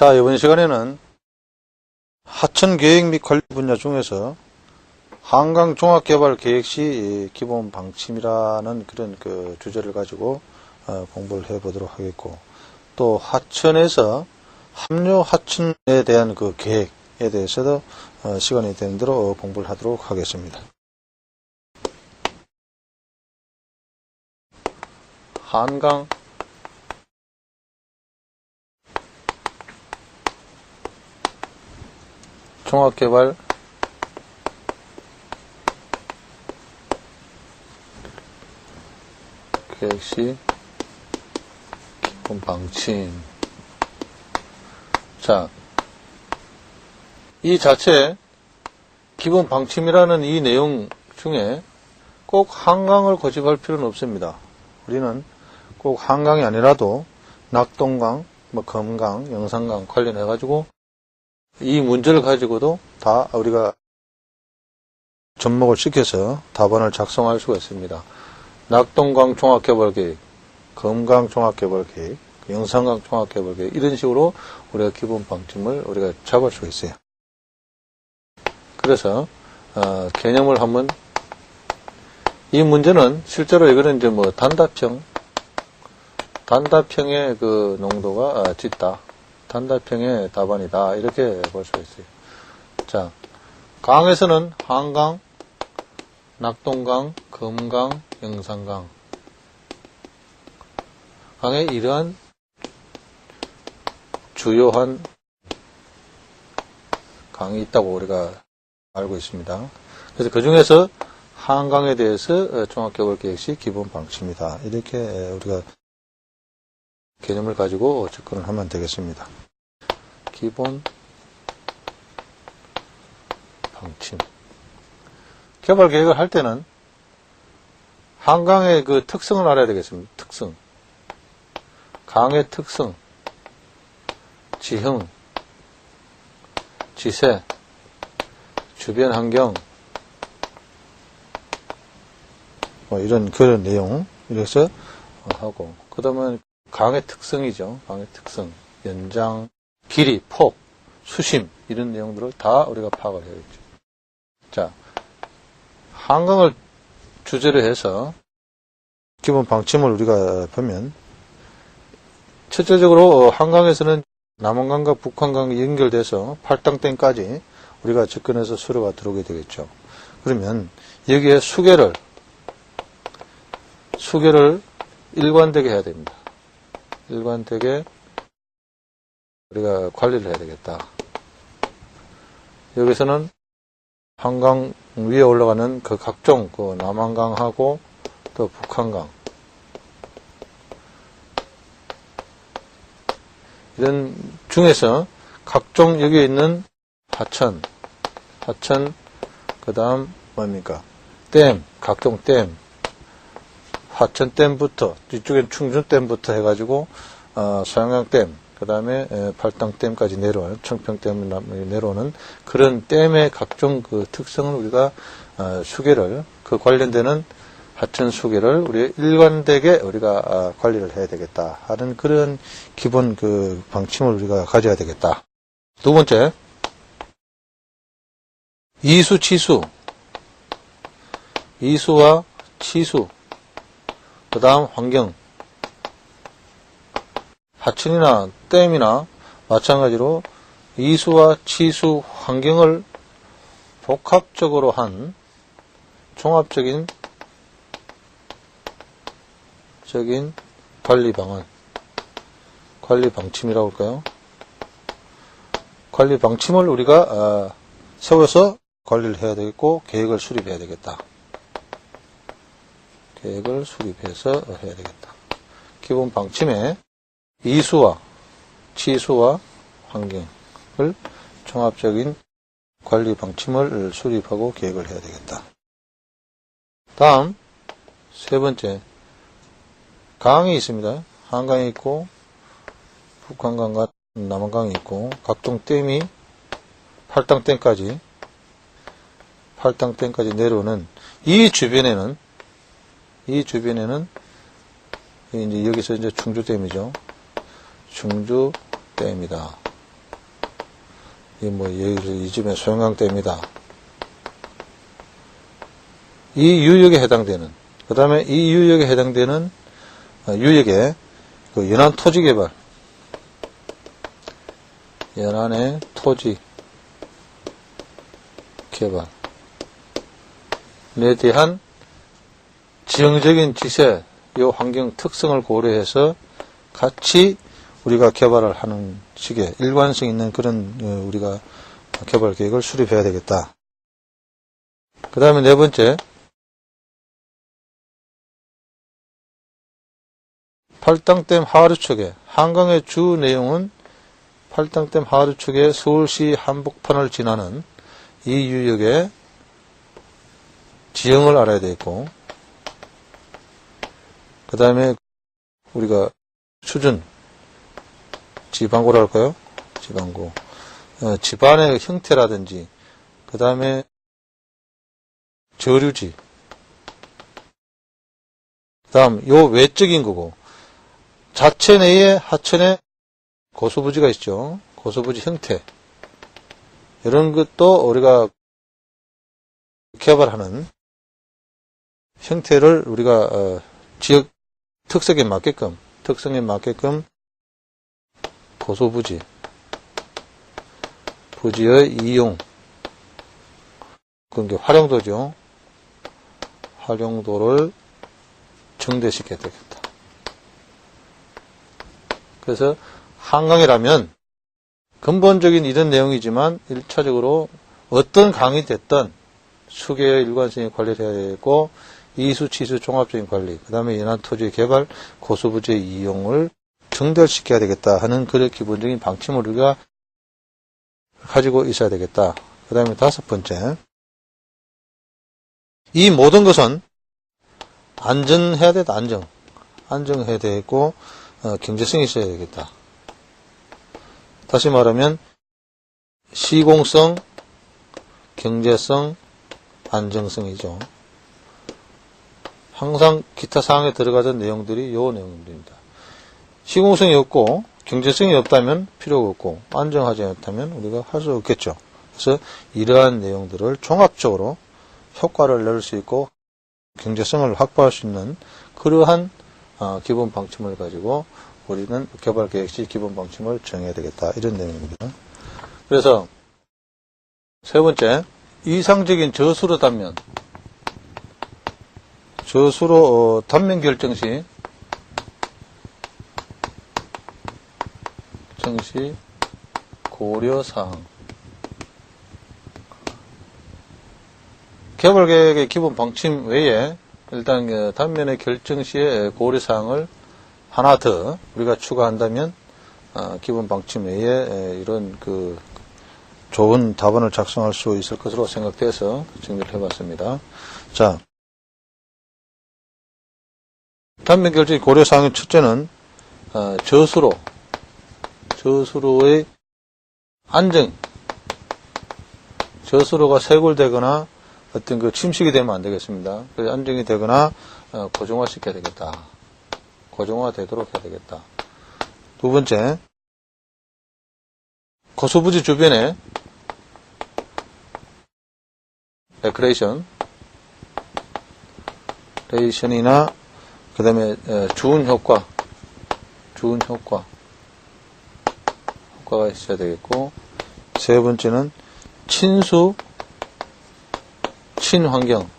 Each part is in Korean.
자, 이번 시간에는 하천 계획 및 관리 분야 중에서 한강 종합개발 계획 시 기본 방침이라는 그런 주제를 가지고 공부를 해 보도록 하겠고, 또 하천에서 합류 하천에 대한 그 계획에 대해서도 시간이 되는 대로 공부를 하도록 하겠습니다. 한강 종합개발 계획시 기본 방침. 자, 이 자체 기본 방침이라는 이 내용 중에 꼭 한강을 고집할 필요는 없습니다. 우리는 꼭 한강이 아니라도 낙동강, 검강, 영산강 관련해가지고 이 문제를 가지고도 다 우리가 접목을 시켜서 답안을 작성할 수가 있습니다. 낙동강 종합개발계획, 검강 종합개발계획, 영산강 종합개발계획, 이런 식으로 우리가 기본 방침을 우리가 잡을 수가 있어요. 그래서 개념을 한번, 이 문제는 실제로 이거는 이제 단답형의 그 농도가 짙다, 단답형의 답안이다, 이렇게 볼 수가 있어요. 자, 강에서는 한강, 낙동강, 검강, 영산강 강에 이러한 주요한 강이 있다고 우리가 알고 있습니다. 그래서 그 중에서 한강에 대해서 종합개발계획시 기본 방침이다, 이렇게 우리가 개념을 가지고 접근을 하면 되겠습니다. 기본 방침. 개발 계획을 할 때는 한강의 그 특성을 알아야 되겠습니다. 특성. 강의 특성, 지형, 지세, 주변 환경, 이런 그런 내용, 이래서 하고, 그 다음에 강의 특성이죠. 강의 특성, 연장, 길이, 폭, 수심, 이런 내용들을 다 우리가 파악을 해야겠죠. 자, 한강을 주제로 해서 기본 방침을 우리가 보면, 첫째적으로 한강에서는 남한강과 북한강이 연결돼서 팔당댐까지 우리가 접근해서 수로가 들어오게 되겠죠. 그러면 여기에 수계를 일관되게 해야 됩니다. 일관되게 우리가 관리를 해야 되겠다. 여기서는 한강 위에 올라가는 그 각종 남한강하고 또 북한강, 이런 중에서 각종 여기에 있는 하천, 그 다음 댐, 각종 댐, 하천댐부터, 뒤쪽엔 충준댐부터 해가지고 소양강댐, 그 다음에 팔당댐까지 내려오는, 청평댐 내려오는 그런 댐의 각종 그 특성을 우리가 수계를, 그 관련되는 하천 수계를 우리 일관되게 우리가 관리를 해야 되겠다 하는 그런 기본 그 방침을 우리가 가져야 되겠다. 두 번째, 이수, 치수, 이수와 치수, 그 다음 환경, 하천이나 댐이나 마찬가지로 이수와 치수, 환경을 복합적으로 한 종합적인 관리 방안, 관리 방침이라고 할까요? 관리 방침을 우리가 세워서 관리를 해야 되겠고, 계획을 수립해야 되겠다. 계획을 수립해서 해야 되겠다. 기본 방침에 이수와 치수와 환경을 종합적인 관리 방침을 수립하고 계획을 해야 되겠다. 다음 세 번째, 강이 있습니다. 한강이 있고 북한강과 남한강이 있고 각종 댐이 팔당댐까지 내려오는 이 주변에는 이제 여기서 이제 충주댐이죠. 충주댐이다. 이 점에 소형강댐이다. 이 유역에 해당되는, 그 다음에 이 유역에 해당되는 유역의 그 연안 토지 개발, 연안의 토지 개발에 대한 지형적인 지세, 요 환경 특성을 고려해서 같이 우리가 개발을 하는 식의 일관성 있는 그런 우리가 개발 계획을 수립해야 되겠다. 그 다음에 네 번째, 팔당댐 하류 쪽에, 한강의 주 내용은 팔당댐 하류 쪽에 서울시 한복판을 지나는 이 유역의 지형을 알아야 되겠고, 그 다음에 우리가 수준, 지방고라 할까요? 지방고. 지반의 형태라든지, 그 다음에 저류지, 그 다음 요 외적인 거고, 자체 내에 하천에 고소부지가 있죠. 고소부지 형태. 이런 것도 우리가 개발하는 형태를 우리가 지역 특성에 맞게끔 고소부지, 부지의 이용, 그게 활용도죠. 활용도를 증대시켜야 되겠다. 그래서 한강이라면 근본적인 이런 내용이지만 1차적으로 어떤 강이 됐든 수계의 일관성의 관리를 해야 되고, 이수, 치수 종합적인 관리, 그 다음에 연안 토지의 개발, 고소부지의 이용을 증대시켜야 되겠다 하는 그런 기본적인 방침을 우리가 가지고 있어야 되겠다. 그 다음에 다섯 번째, 이 모든 것은 안전해야 되겠다. 안정해야 되고, 경제성이 있어야 되겠다. 다시 말하면 시공성, 경제성, 안정성이죠. 항상 기타 사항에 들어가던 내용들이 요 내용들입니다. 시공성이 없고 경제성이 없다면 필요가 없고, 안정하지 않다면 우리가 할 수 없겠죠. 그래서 이러한 내용들을 종합적으로 효과를 낼 수 있고 경제성을 확보할 수 있는 그러한 기본 방침을 가지고 우리는 개발 계획 시 기본 방침을 정해야 되겠다. 이런 내용입니다. 그래서 세 번째, 이상적인 저수로 단면. 저수로 단면 결정 시 고려사항. 개발 계획의 기본 방침 외에 일단 단면의 결정 시에 고려사항을 하나 더 우리가 추가한다면 기본 방침 외에 이런 좋은 답안을 작성할 수 있을 것으로 생각돼서 정리를 해봤습니다. 자, 단면 결정 고려사항의 첫째는 저수로의 안정, 저수로가 쇄골되거나 어떤 침식이 되면 안 되겠습니다. 그래서 안정이 되거나 고정화 시켜야 되겠다. 고정화 되도록 해야 되겠다. 두 번째, 고소부지 주변에 레이션이나 그 다음에 주운 효과가 있어야 되겠고, 세 번째는 친수, 친환경,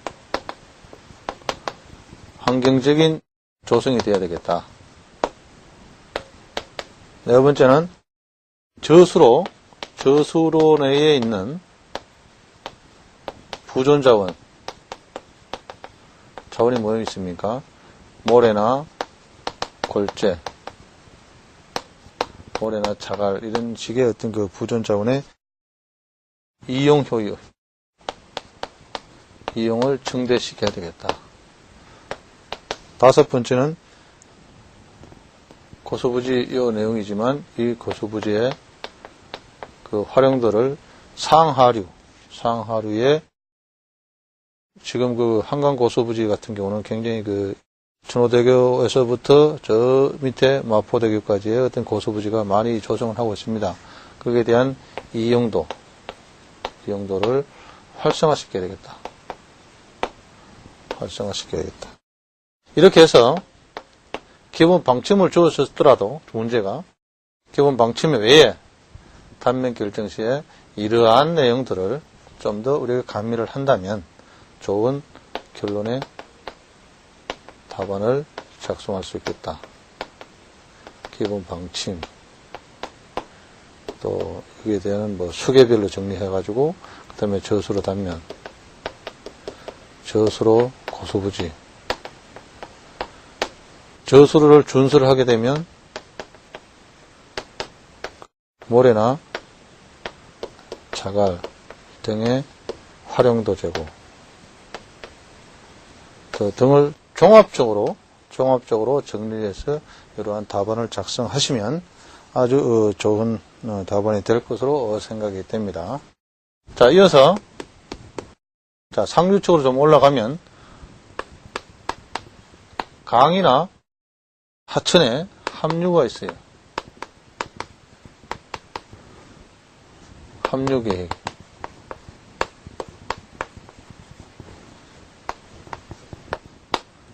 환경적인 조성이 되어야 되겠다. 네 번째는 저수로 내에 있는 부존 자원이 뭐가 있습니까? 모래나 골재, 모래나 자갈, 이런 식의 어떤 부존 자원의 이용 효율, 이용을 증대시켜야 되겠다. 다섯 번째는 고소부지 이 내용이지만 이 고소부지의 활용도를 상하류에 지금 한강 고소부지 같은 경우는 굉장히 천호대교에서부터 저 밑에 마포대교까지의 어떤 고소부지가 많이 조성을 하고 있습니다. 거기에 대한 이용도, 이 용도를 활성화시켜야 되겠다. 활성화시켜야겠다. 이렇게 해서 기본 방침을 주어졌더라도 문제가 기본 방침 외에 단면 결정 시에 이러한 내용들을 좀 더 우리가 가미를 한다면 좋은 결론의 답안을 작성할 수 있겠다. 기본 방침, 또 여기에 대한 뭐 수계별로 정리해가지고 그 다음에 저수로 단면, 저수로 고수부지, 저수를 준수를 하게 되면 모래나 자갈 등의 활용도 되고 등을 종합적으로 정리해서 이러한 답안을 작성하시면 아주 좋은 답안이 될 것으로 생각이 됩니다. 자, 이어서 상류 쪽으로 좀 올라가면 강이나 하천에 합류가 있어요. 합류 계획.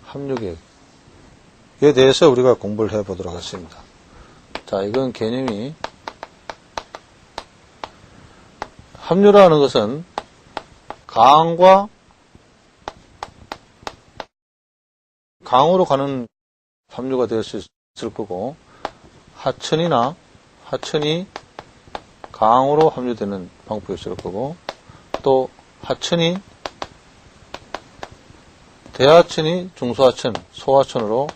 합류 계획에 대해서 우리가 공부를 해 보도록 하겠습니다. 자, 이건 개념이 합류라는 것은 강으로 가는 합류가 될 수 있을 거고 하천이 강으로 합류되는 방법이 있을 거고 또 대하천이 중소하천, 소하천으로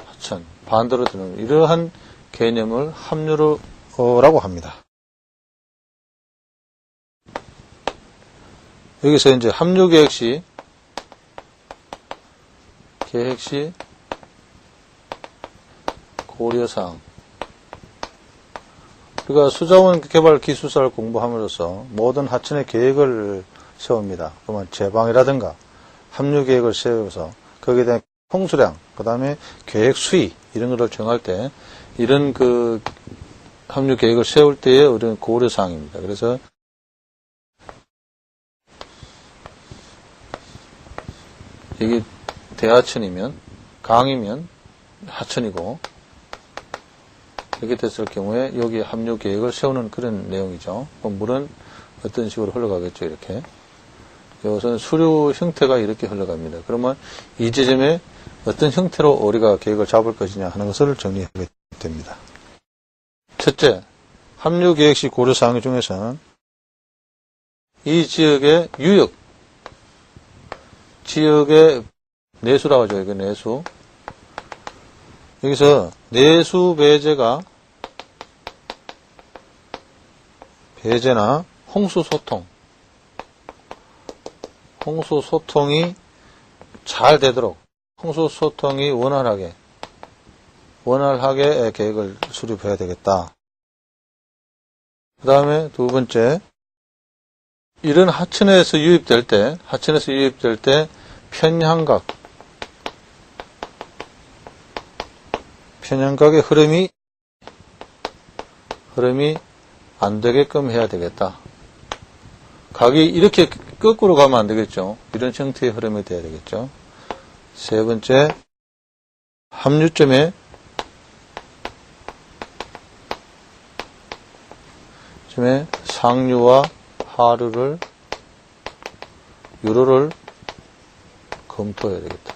하천, 반대로 되는 이러한 개념을 합류라고 합니다. 여기서 이제 합류 계획 시 고려사항. 우리가 수자원 개발 기술사를 공부함으로써 모든 하천의 계획을 세웁니다. 그러면 제방이라든가 합류 계획을 세워서 거기에 대한 홍수량, 그 다음에 계획 수위 이런 것을 정할 때 이런 그 합류 계획을 세울 때의 우리는 고려사항입니다. 그래서 이게 대하천이면 강이면 하천이고 이렇게 됐을 경우에 여기 합류 계획을 세우는 그런 내용이죠. 물은 어떤 식으로 흘러가겠죠. 이렇게. 이것은 수류 형태가 이렇게 흘러갑니다. 그러면 이 지점에 어떤 형태로 우리가 계획을 잡을 것이냐 하는 것을 정리하게 됩니다. 첫째, 합류 계획 시 고려사항 중에서는 이 지역의 유역, 지역의 내수라고 하죠. 이거 내수. 여기서 내수 배제나 홍수 소통이 잘 되도록 홍수 소통이 원활하게 계획을 수립해야 되겠다. 그 다음에 두 번째, 이런 하천에서 유입될 때 편향각의 흐름이 안 되게끔 해야 되겠다. 각이 이렇게 거꾸로 가면 안 되겠죠. 이런 형태의 흐름이 돼야 되겠죠. 세 번째, 합류점에 상류와 유로를 검토해야 되겠다.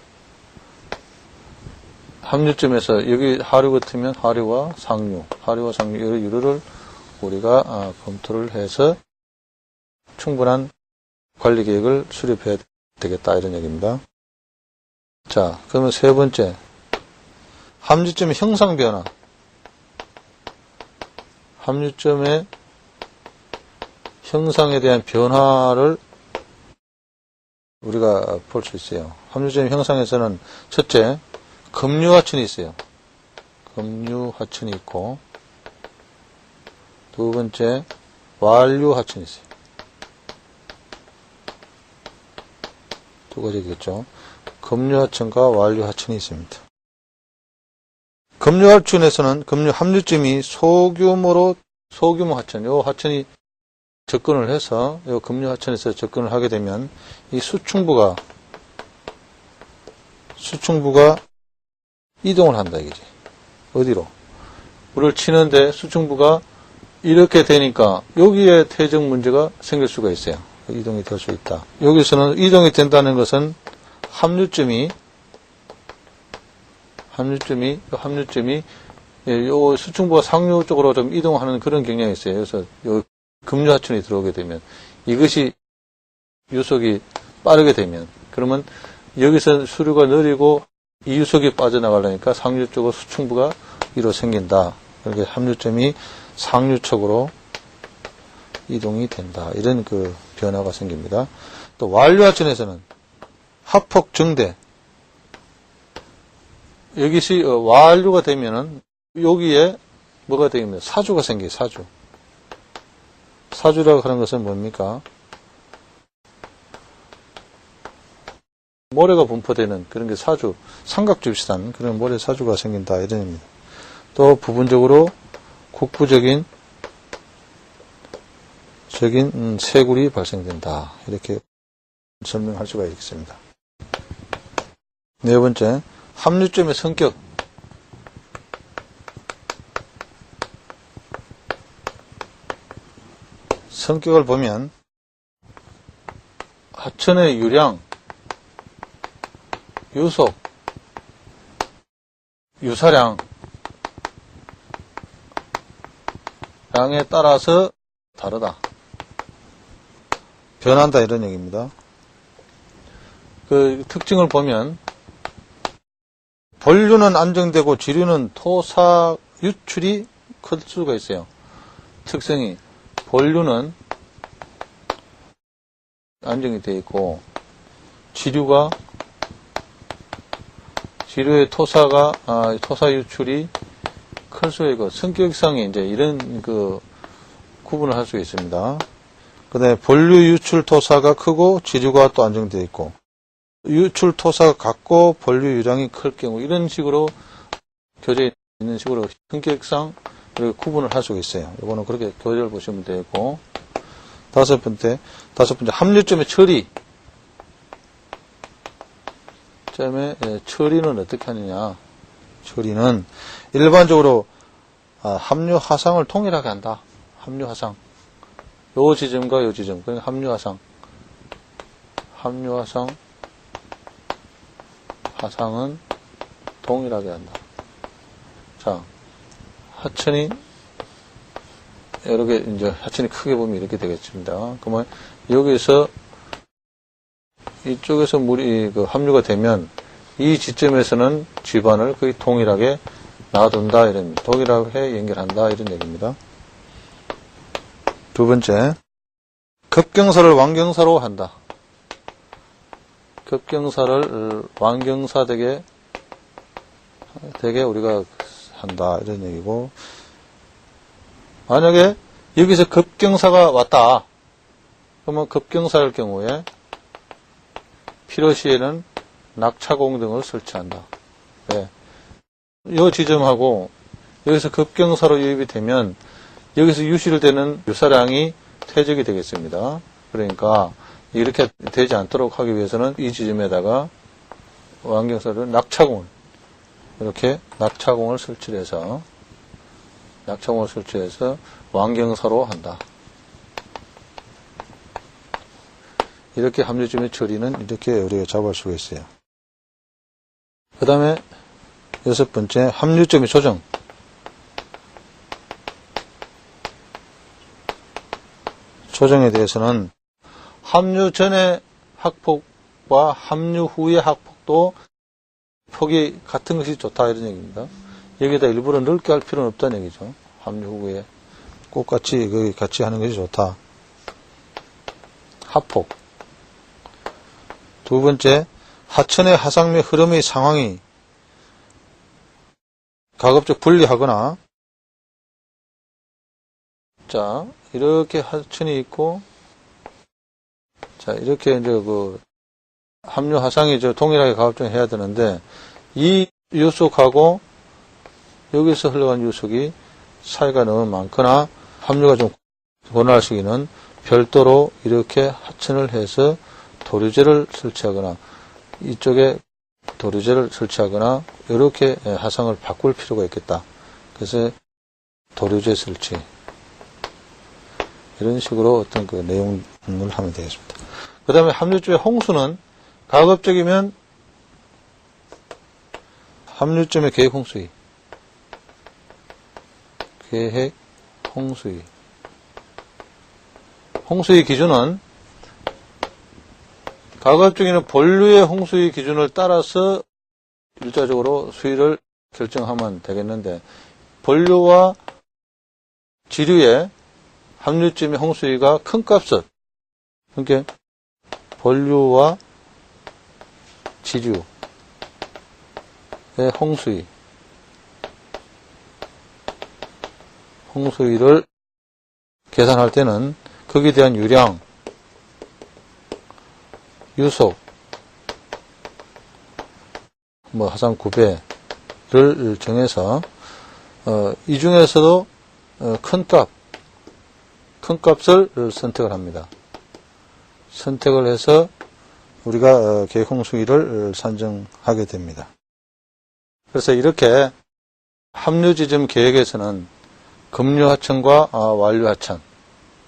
합류점에서 여기 하류 같으면 하류와 상류 유로를 우리가 검토를 해서 충분한 관리 계획을 수립해야 되겠다 이런 얘기입니다. 자, 그러면 세 번째, 합류점의 형상 변화. 합류점의 형상에 대한 변화를 우리가 볼 수 있어요. 합류점 형상에서는 첫째, 급류하천이 있어요. 급류하천이 있고, 두 번째, 완류하천이 있어요. 두 가지겠죠. 급류하천과 완류하천이 있습니다. 급류하천에서는 합류점이 소규모 하천, 요 하천이 접근을 해서 이 급류하천에서 접근을 하게 되면 이 수충부가 이동을 한다 이거지. 어디로? 물을 치는데 수충부가 이렇게 되니까 여기에 퇴적 문제가 생길 수가 있어요. 이동이 될 수 있다. 여기서는 이동이 된다는 것은 합류점이 요 수충부가 상류 쪽으로 좀 이동하는 그런 경향이 있어요. 그래서 요 급류하천이 들어오게 되면 이것이 유속이 빠르게 되면 그러면 여기서 수류가 느리고 이 유속이 빠져나가려니까 상류 쪽으로 수충부가 위로 생긴다. 그렇게 합류점이 상류 쪽으로 이동이 된다. 이런 그 변화가 생깁니다. 또 완류하천에서는 하폭 정대. 여기시 완류가 되면은 여기에 뭐가 되겠습니까? 사주가 생겨요. 사주라고 하는 것은 뭡니까? 모래가 분포되는 그런 게 사주, 삼각주 비슷한 그런 모래 사주가 생긴다. 이런 의미입니다. 또 부분적으로 국부적인 쇄굴이 발생된다. 이렇게 설명할 수가 있겠습니다. 네 번째, 합류점의 성격. 성격을 보면 하천의 유량, 유속, 유사량, 량에 따라서 다르다. 변한다 이런 얘기입니다. 그 특징을 보면 본류는 안정되고 지류는 토사 유출이 클 수가 있어요. 특성이 본류는 안정이 되어 있고 지류의 토사 유출이 클 수 있고 성격상에 이제 이런 그 구분을 할 수 있습니다. 그 다음에 본류 유출 토사가 크고 지류가 또 안정되어 있고 유출 토사가 같고 본류 유량이 클 경우 이런 식으로 교재에 있는 식으로 성격상 이렇게 구분을 할 수가 있어요. 이거는 그렇게 교재를 보시면 되고 다섯 번째 합류점의 처리. 처리는 어떻게 하느냐? 처리는 일반적으로 합류 하상을 동일하게 한다. 합류 하상. 요 지점과 요 지점. 그러니까 합류 하상은 동일하게 한다. 자, 하천이 여러 개 이제 하천이 크게 보면 이렇게 되겠습니다. 그러면 여기서 이쪽에서 물이 합류가 되면 이 지점에서는 지반을 거의 동일하게 놔둔다 이런 동일하게 연결한다 이런 얘기입니다. 두 번째, 급경사를 완경사로 한다. 급경사를 완경사 되게 우리가 한다 이런 얘기고 만약에 여기서 급경사가 왔다. 그러면 급경사일 경우에 필요시에는 낙차공 등을 설치한다. 네. 이 지점하고 여기서 급경사로 유입이 되면 여기서 유실되는 유사량이 퇴적이 되겠습니다. 그러니까 이렇게 되지 않도록 하기 위해서는 이 지점에다가 완경사를 이렇게 낙차공을 설치해서 완경사로 한다. 이렇게 합류점의 처리는 이렇게 우리가 잡을 수가 있어요. 그 다음에 여섯 번째, 합류점의 조정. 조정에 대해서는 합류 전의 학폭과 합류 후의 학폭도 폭이 같은 것이 좋다 이런 얘기입니다. 여기다 일부러 넓게 할 필요는 없다는 얘기죠. 합류 후에 꼭 같이 하는 것이 좋다. 하폭. 두 번째, 하천의 하상 및 흐름의 상황이 가급적 분리하거나 자, 이렇게 하천이 있고 자, 이렇게 이제 합류 하상이 동일하게 가급적 해야 되는데 이 유속하고 여기서 흘러간 유속이 사이가 너무 많거나 합류가 좀 원활할 시기는 별도로 이렇게 하천을 해서 도류제를 설치하거나 이쪽에 도류제를 설치하거나 이렇게 하상을 바꿀 필요가 있겠다. 그래서 도류제 설치 이런 식으로 어떤 그 내용을 하면 되겠습니다. 그 다음에 합류점의 홍수는 가급적이면 합류점의 계획 홍수위 계획 홍수위 홍수위 기준은 가급적이면 본류의 홍수위 기준을 따라서 일자적으로 수위를 결정하면 되겠는데 본류와 지류의 합류점의 홍수위가 큰 값은 그러니까 본류와 지류의 홍수위를 계산할 때는 거기에 대한 유량, 유속, 하상 9배를 정해서 이 중에서도 큰 값을 선택을 합니다. 선택을 해서 우리가 계획 홍수위를 산정하게 됩니다. 그래서 이렇게 합류 지점 계획에서는 급류 하천과 완류 하천,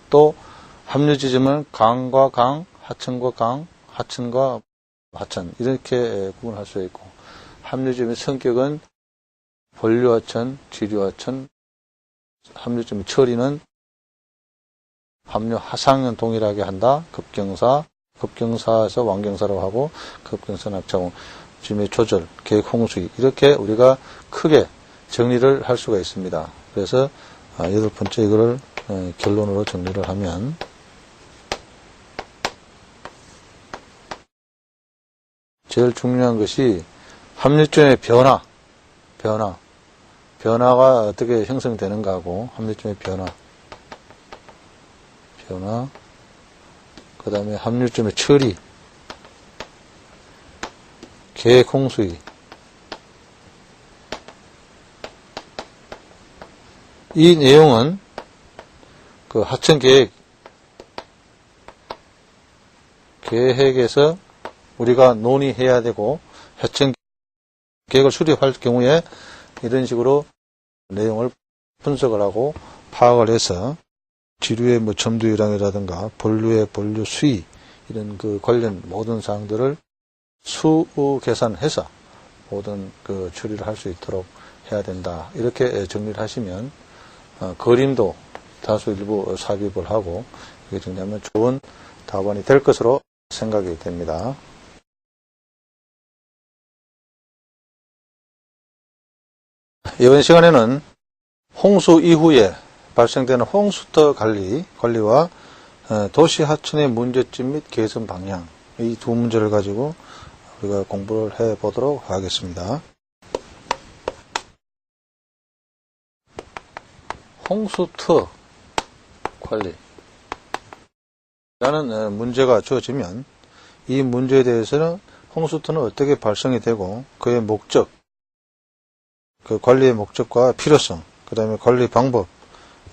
또 합류 지점은 강과 강, 하천과 강, 하천과 하천 이렇게 구분할 수 있고 합류 지점의 성격은 본류 하천, 지류 하천, 합류 지점 처리는 합류 하상은 동일하게 한다. 급경사에서 완경사라고 하고 급경사 납차공 지점의 조절, 계획 홍수위 이렇게 우리가 크게 정리를 할 수가 있습니다. 그래서 8번째 이거를 결론으로 정리를 하면 제일 중요한 것이 합류점의 변화가 어떻게 형성되는가 하고 합류점의 변화 그 다음에 합류점의 처리 계획 홍수위 이 내용은 그 하천 계획에서 우리가 논의해야 되고 하천 계획을 수립할 경우에 이런 식으로 내용을 분석을 하고 파악을 해서 지류의 점두 유량이라든가 본류의 본류 수위 이런 그 관련 모든 사항들을 수 계산해서 모든 그 처리를 할 수 있도록 해야 된다. 이렇게 정리를 하시면 그림도 다수 일부 삽입을 하고 이렇게 정리하면 좋은 답안이 될 것으로 생각이 됩니다. 이번 시간에는 홍수 이후에 발생되는 홍수터 관리와 도시 하천의 문제점 및 개선 방향 이 두 문제를 가지고 우리가 공부를 해 보도록 하겠습니다. 홍수터 관리 라는 문제가 주어지면 이 문제에 대해서는 홍수터는 어떻게 발생이 되고 그의 목적, 그 관리의 목적과 필요성, 그 다음에 관리 방법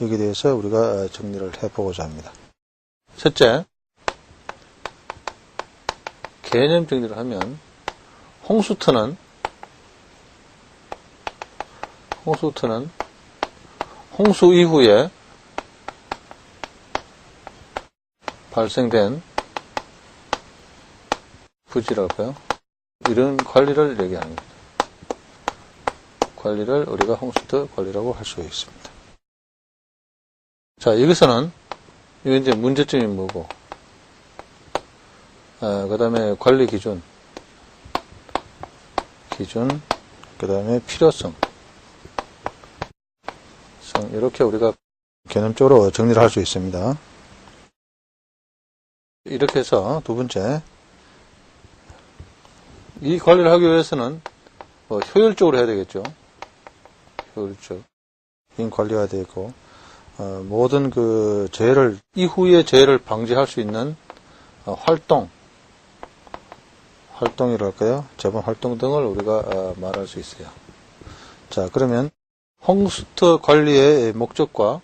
여기에 대해서 우리가 정리를 해보고자 합니다. 첫째, 개념 정리를 하면 홍수터는 홍수 이후에 발생된 부지랄까요? 이런 관리를 얘기하는 겁니다. 관리를 우리가 홍수터 관리라고 할 수 있습니다. 자, 여기서는 이게 이제 문제점이 뭐고, 그 다음에 관리 기준, 그 다음에 필요성, 이렇게 우리가 개념적으로 정리를 할 수 있습니다. 이렇게 해서 두 번째, 이 관리를 하기 위해서는 효율적으로 해야 되겠죠. 효율적. 인 관리가 되고, 모든 그 이후의 재해를 방지할 수 있는 활동이랄까요? 재반 활동 등을 우리가 말할 수 있어요. 자, 그러면 홍수터 관리의 목적과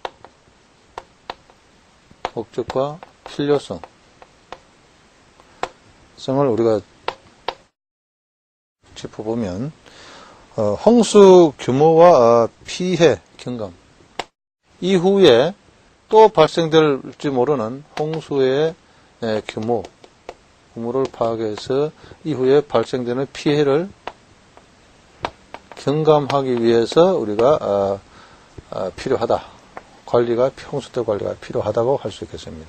목적과 필요성을 우리가 짚어보면 홍수 규모와 피해 경감, 이후에 또 발생될지 모르는 홍수의 규모를 파악해서 이후에 발생되는 피해를 경감하기 위해서 우리가 필요하다. 홍수대 관리가 필요하다고 할 수 있겠습니다.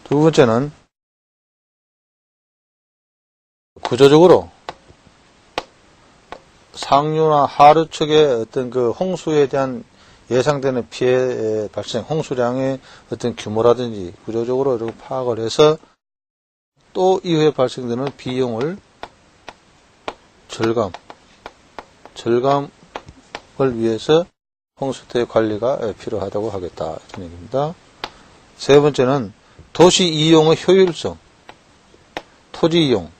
두 번째는 구조적으로 상류나 하류 측의 어떤 그 홍수에 대한 예상되는 피해 발생, 홍수량의 어떤 규모라든지 구조적으로 이렇게 파악을 해서 또 이후에 발생되는 비용을 절감을 위해서 홍수대 관리가 필요하다고 하겠다. 이런 얘기입니다. 세 번째는 도시 이용의 효율성, 토지 이용.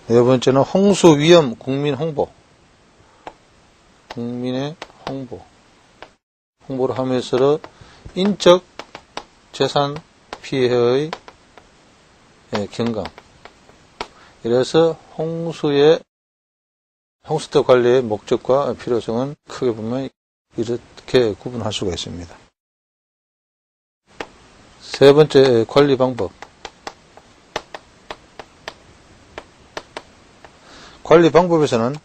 네 번째는 홍수 위험 국민 홍보. 국민의 홍보를 하면서 인적 재산 피해의 경감. 이래서 홍수대 관리의 목적과 필요성은 크게 보면 이렇게 구분할 수가 있습니다. 세 번째, 관리 방법. 관리 방법에서는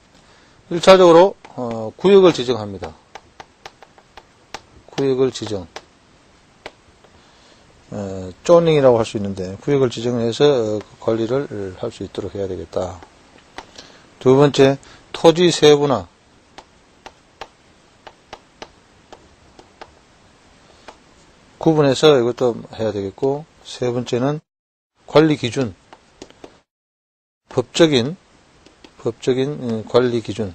1차적으로 구역을 지정합니다. 구역을 지정. 조닝이라고 할 수 있는데 구역을 지정해서 관리를 할 수 있도록 해야 되겠다. 두 번째, 토지 세분화. 구분해서 이것도 해야 되겠고, 세 번째는 관리 기준. 법적인 관리 기준을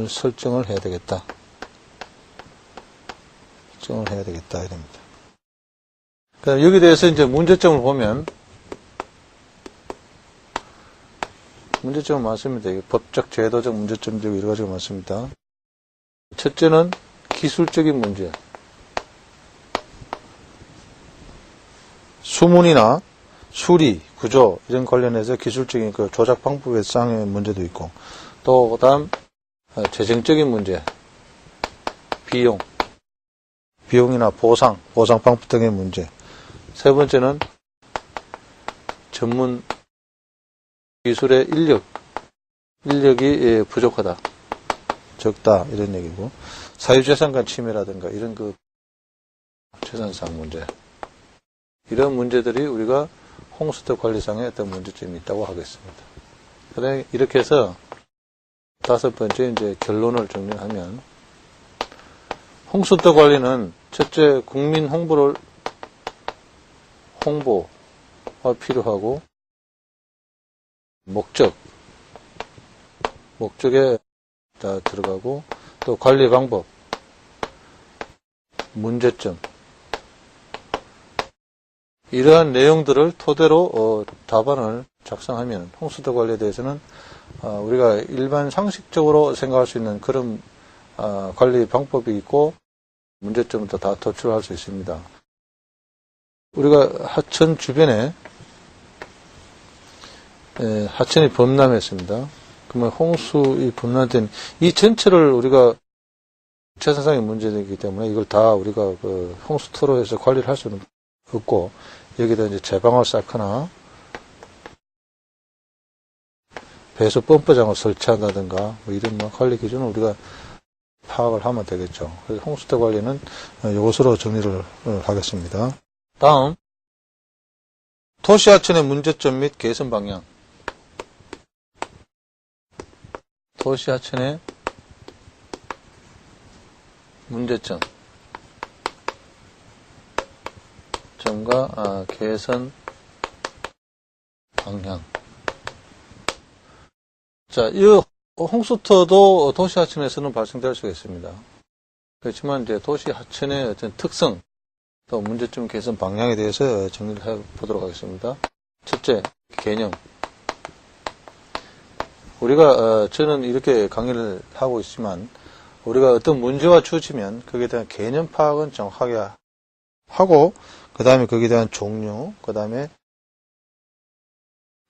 설정을 해야 되겠다. 이랍니다. 그러니까 여기에 대해서 이제 문제점을 보면, 문제점은 많습니다. 법적, 제도적 문제점들이 여러 가지가 많습니다. 첫째는 기술적인 문제. 수문이나 수리, 구조 이런 관련해서 기술적인 그 조작 방법의 쌍의 문제도 있고, 또 그다음 재정적인 문제, 비용이나 보상 방법 등의 문제. 세 번째는 전문 기술의 인력이 부족하다, 적다 이런 얘기고, 사유재산권 침해라든가 이런 그 재산상 문제, 이런 문제들이 우리가 홍수대 관리상에 어떤 문제점이 있다고 하겠습니다. 그래 이렇게 해서 다섯 번째 이제 결론을 정리하면, 홍수대 관리는 첫째 국민 홍보가 필요하고, 목적에 다 들어가고, 또 관리 방법, 문제점, 이러한 내용들을 토대로 답안을 작성하면 홍수대 관리에 대해서는 우리가 일반 상식적으로 생각할 수 있는 그런 관리 방법이 있고 문제점도 다 도출할 수 있습니다. 우리가 하천 주변에 하천이 범람했습니다. 그러면 홍수이 범람된 이 전체를 우리가 재산상의 문제이기 때문에 이걸 다 우리가 그 홍수토로 해서 관리를 할 수는 없고, 여기다 이제 제방을 쌓거나 배수 펌프장을 설치한다든가 뭐 이런 관리 기준을 우리가 파악을 하면 되겠죠. 그래서 홍수대 관리는 이것으로 정리를 하겠습니다. 다음, 도시하천의 문제점 및 개선 방향. 도시하천의 문제점 점과 개선 방향. 자, 이 홍수터도 도시하천에서는 발생될 수가 있습니다. 그렇지만 이제 도시하천의 어떤 특성, 또 문제점 개선 방향에 대해서 정리를 해 보도록 하겠습니다. 첫째, 개념. 우리가 저는 이렇게 강의를 하고 있지만 우리가 어떤 문제가 주어지면 거기에 대한 개념 파악은 정확하게 하고 그 다음에 거기에 대한 종류, 그 다음에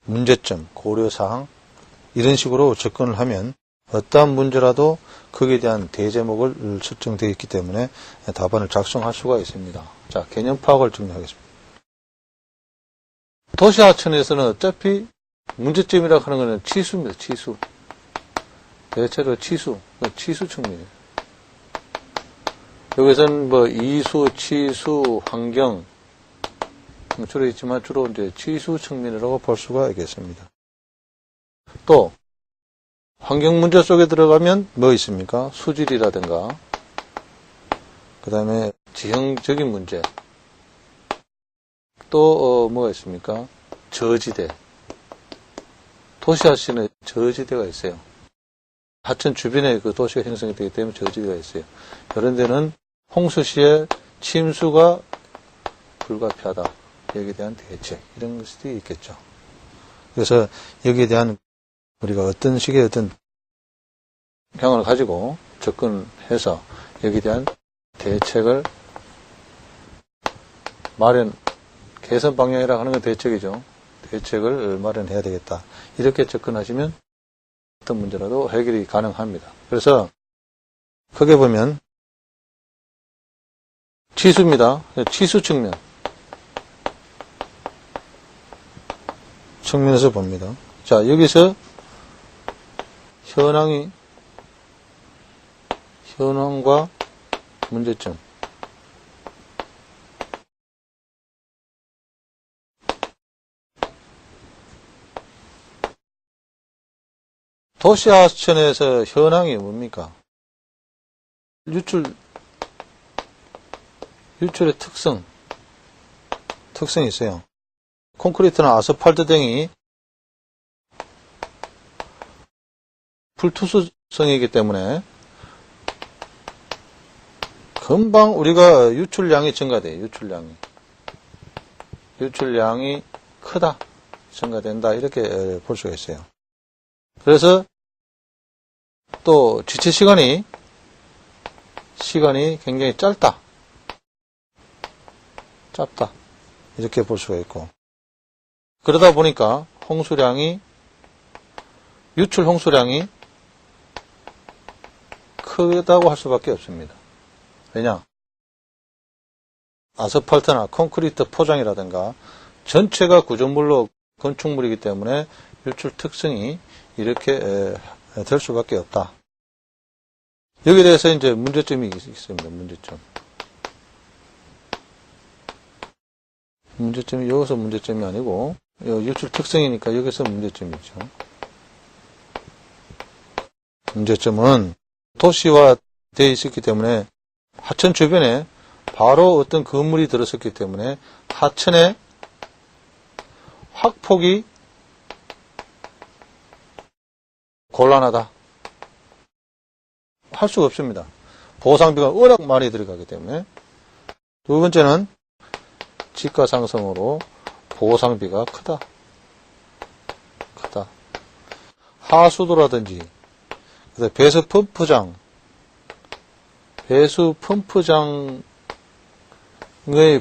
문제점, 고려사항 이런 식으로 접근을 하면 어떠한 문제라도 거기에 대한 대제목을 설정되어 있기 때문에 답안을 작성할 수가 있습니다. 자, 개념 파악을 정리하겠습니다. 도시하천에서는 어차피 문제점이라고 하는 것은 치수입니다. 치수. 대체로 치수 측면이에요. 여기서는 뭐 이수, 치수, 환경 주로 있지만 주로 이제 치수 측면이라고 볼 수가 있겠습니다. 또 환경 문제 속에 들어가면 뭐 있습니까? 수질이라든가 그 다음에 지형적인 문제 또 뭐가 있습니까? 저지대 도시하천에 저지대가 있어요. 하천 주변에 그 도시가 형성이 되기 때문에 저지대가 있어요. 그런 데는 홍수 시에 침수가 불가피하다. 여기에 대한 대책 이런 것들이 있겠죠. 그래서 여기에 대한 우리가 어떤 식의 어떤 경험을 가지고 접근해서 여기에 대한 대책을 개선 방향이라고 하는 건 대책이죠. 대책을 마련해야 되겠다. 이렇게 접근하시면 어떤 문제라도 해결이 가능합니다. 그래서 크게 보면 치수입니다. 치수 측면에서 봅니다. 자, 여기서 현황과 문제점. 도시하천에서 현황이 뭡니까? 유출의 특성이 있어요. 콘크리트나 아스팔트 등이 불투수성이기 때문에 금방 우리가 유출량이 증가돼요. 유출량이 크다, 증가된다 이렇게 볼 수가 있어요. 그래서 또 지체 시간이 굉장히 짧다 이렇게 볼 수가 있고 그러다 보니까 유출 홍수량이 크다고 할 수밖에 없습니다. 왜냐? 아스팔트나 콘크리트 포장이라든가 전체가 구조물로 건축물이기 때문에 유출 특성이 이렇게 될 수밖에 없다. 여기에 대해서 이제 문제점이 있습니다. 문제점이 여기서 문제점이 아니고 유출 특성이니까 여기서 문제점이죠. 문제점은 도시화되어 있었기 때문에 하천 주변에 바로 어떤 건물이 들어섰기 때문에 하천의 확폭이 곤란하다. 할 수가 없습니다. 보상비가 워낙 많이 들어가기 때문에. 두 번째는 지가 상승으로 보상비가 크다. 하수도라든지 배수 펌프장의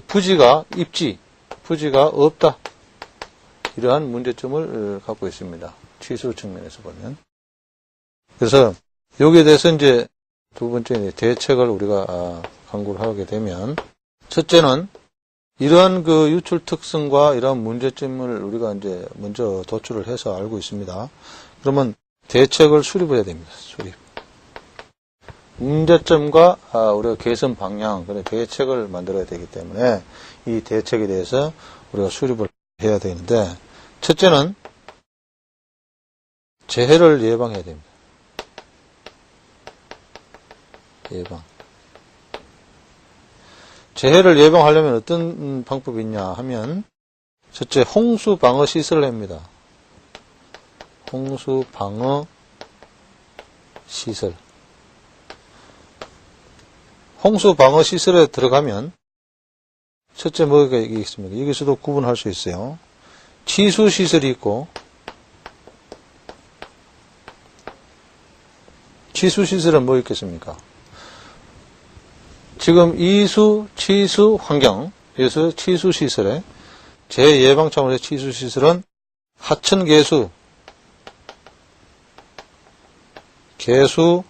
부지가 없다. 이러한 문제점을 갖고 있습니다. 치수 측면에서 보면. 그래서 여기에 대해서 이제 두 번째 대책을 우리가 강구를 하게 되면 첫째는 이러한 그 유출 특성과 이러한 문제점을 우리가 이제 먼저 도출을 해서 알고 있습니다. 그러면 대책을 수립해야 됩니다. 문제점과 우리가 개선 방향, 대책을 만들어야 되기 때문에 이 대책에 대해서 우리가 수립을 해야 되는데 첫째는 재해를 예방해야 됩니다. 재해를 예방하려면 어떤 방법이 있냐 하면 첫째 홍수 방어 시설을 합니다. 홍수 방어 시설. 홍수 방어 시설에 들어가면 첫째 뭐가 있습니까? 여기서도 구분할 수 있어요. 치수 시설이 있고 치수시설은 뭐 있겠습니까? 지금 이수, 치수, 환경, 그래서 치수시설에 재예방 차원의 치수시설은 하천 개수, 그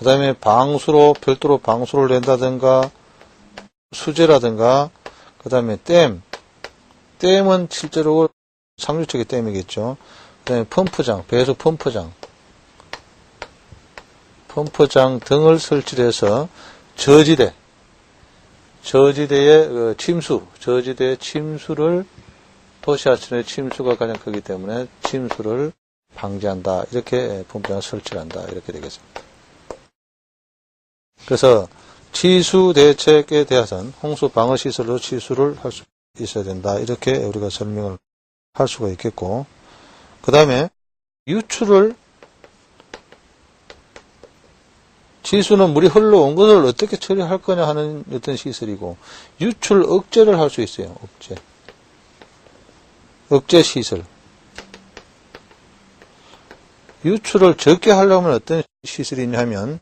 다음에 방수로, 별도로 방수를 낸다든가, 수제라든가, 그 다음에 댐은 실제로 상류측의 댐이겠죠. 그 다음에 펌프장, 배수 펌프장 등을 설치해서 저지대의 저지대의 침수를 도시하천의 침수가 가장 크기 때문에 침수를 방지한다. 이렇게 펌프장을 설치를 한다. 이렇게 되겠습니다. 그래서 치수 대책에 대해서는 홍수 방어 시설로 치수를 할 수 있어야 된다. 이렇게 우리가 설명을 할 수가 있겠고, 그 다음에 유출을, 치수는 물이 흘러온 것을 어떻게 처리할 거냐 하는 어떤 시설이고, 유출 억제를 할 수 있어요. 억제 시설. 유출을 적게 하려면 어떤 시설이 있냐면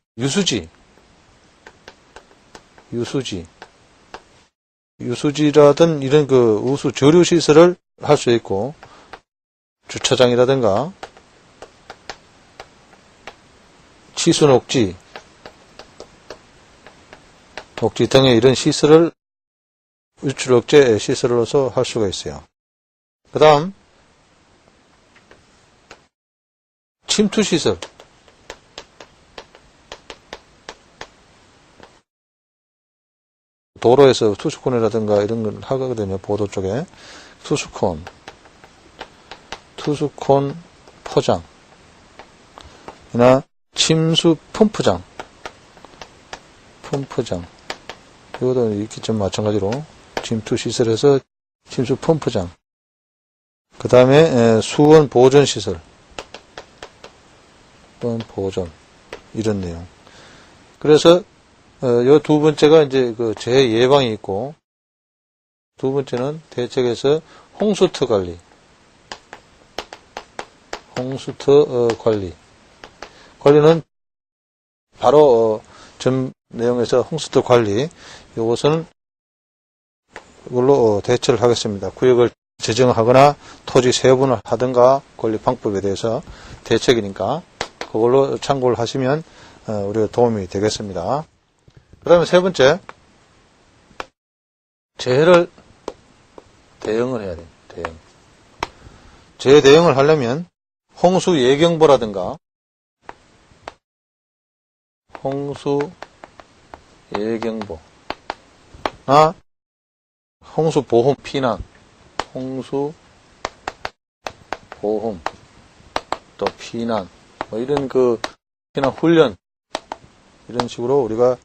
유수지라든 이런 그 우수 저류 시설을 할 수 있고, 주차장이라든가 치수 녹지 등의 이런 시설을 유출 억제 시설로서 할 수가 있어요. 그 다음 침투 시설. 도로에서 투수콘이라든가 이런 걸 하거든요. 보도 쪽에. 투수콘 포장, 이나 침수 펌프장. 이것도 이렇게 좀 마찬가지로 침투 시설에서 침수 펌프장. 그 다음에 수원 보존 시설. 보존. 이런 내용. 그래서 요 두 번째가 이제 그 재예방이 있고, 두 번째는 대책에서 홍수터 관리. 관리는 바로 전 내용에서 홍수터 관리, 이것은 이걸로 대처를 하겠습니다. 구역을 지정하거나 토지 세분을 하든가 관리 방법에 대해서 대책이니까 그걸로 참고를 하시면 우리가 도움이 되겠습니다. 그 다음에 세 번째, 재해를 대응을 해야 돼요. 재해 대응을 하려면 홍수 예경보라든가 홍수 보험 피난, 또 피난, 뭐 이런 그 피난 훈련, 이런 식으로 우리가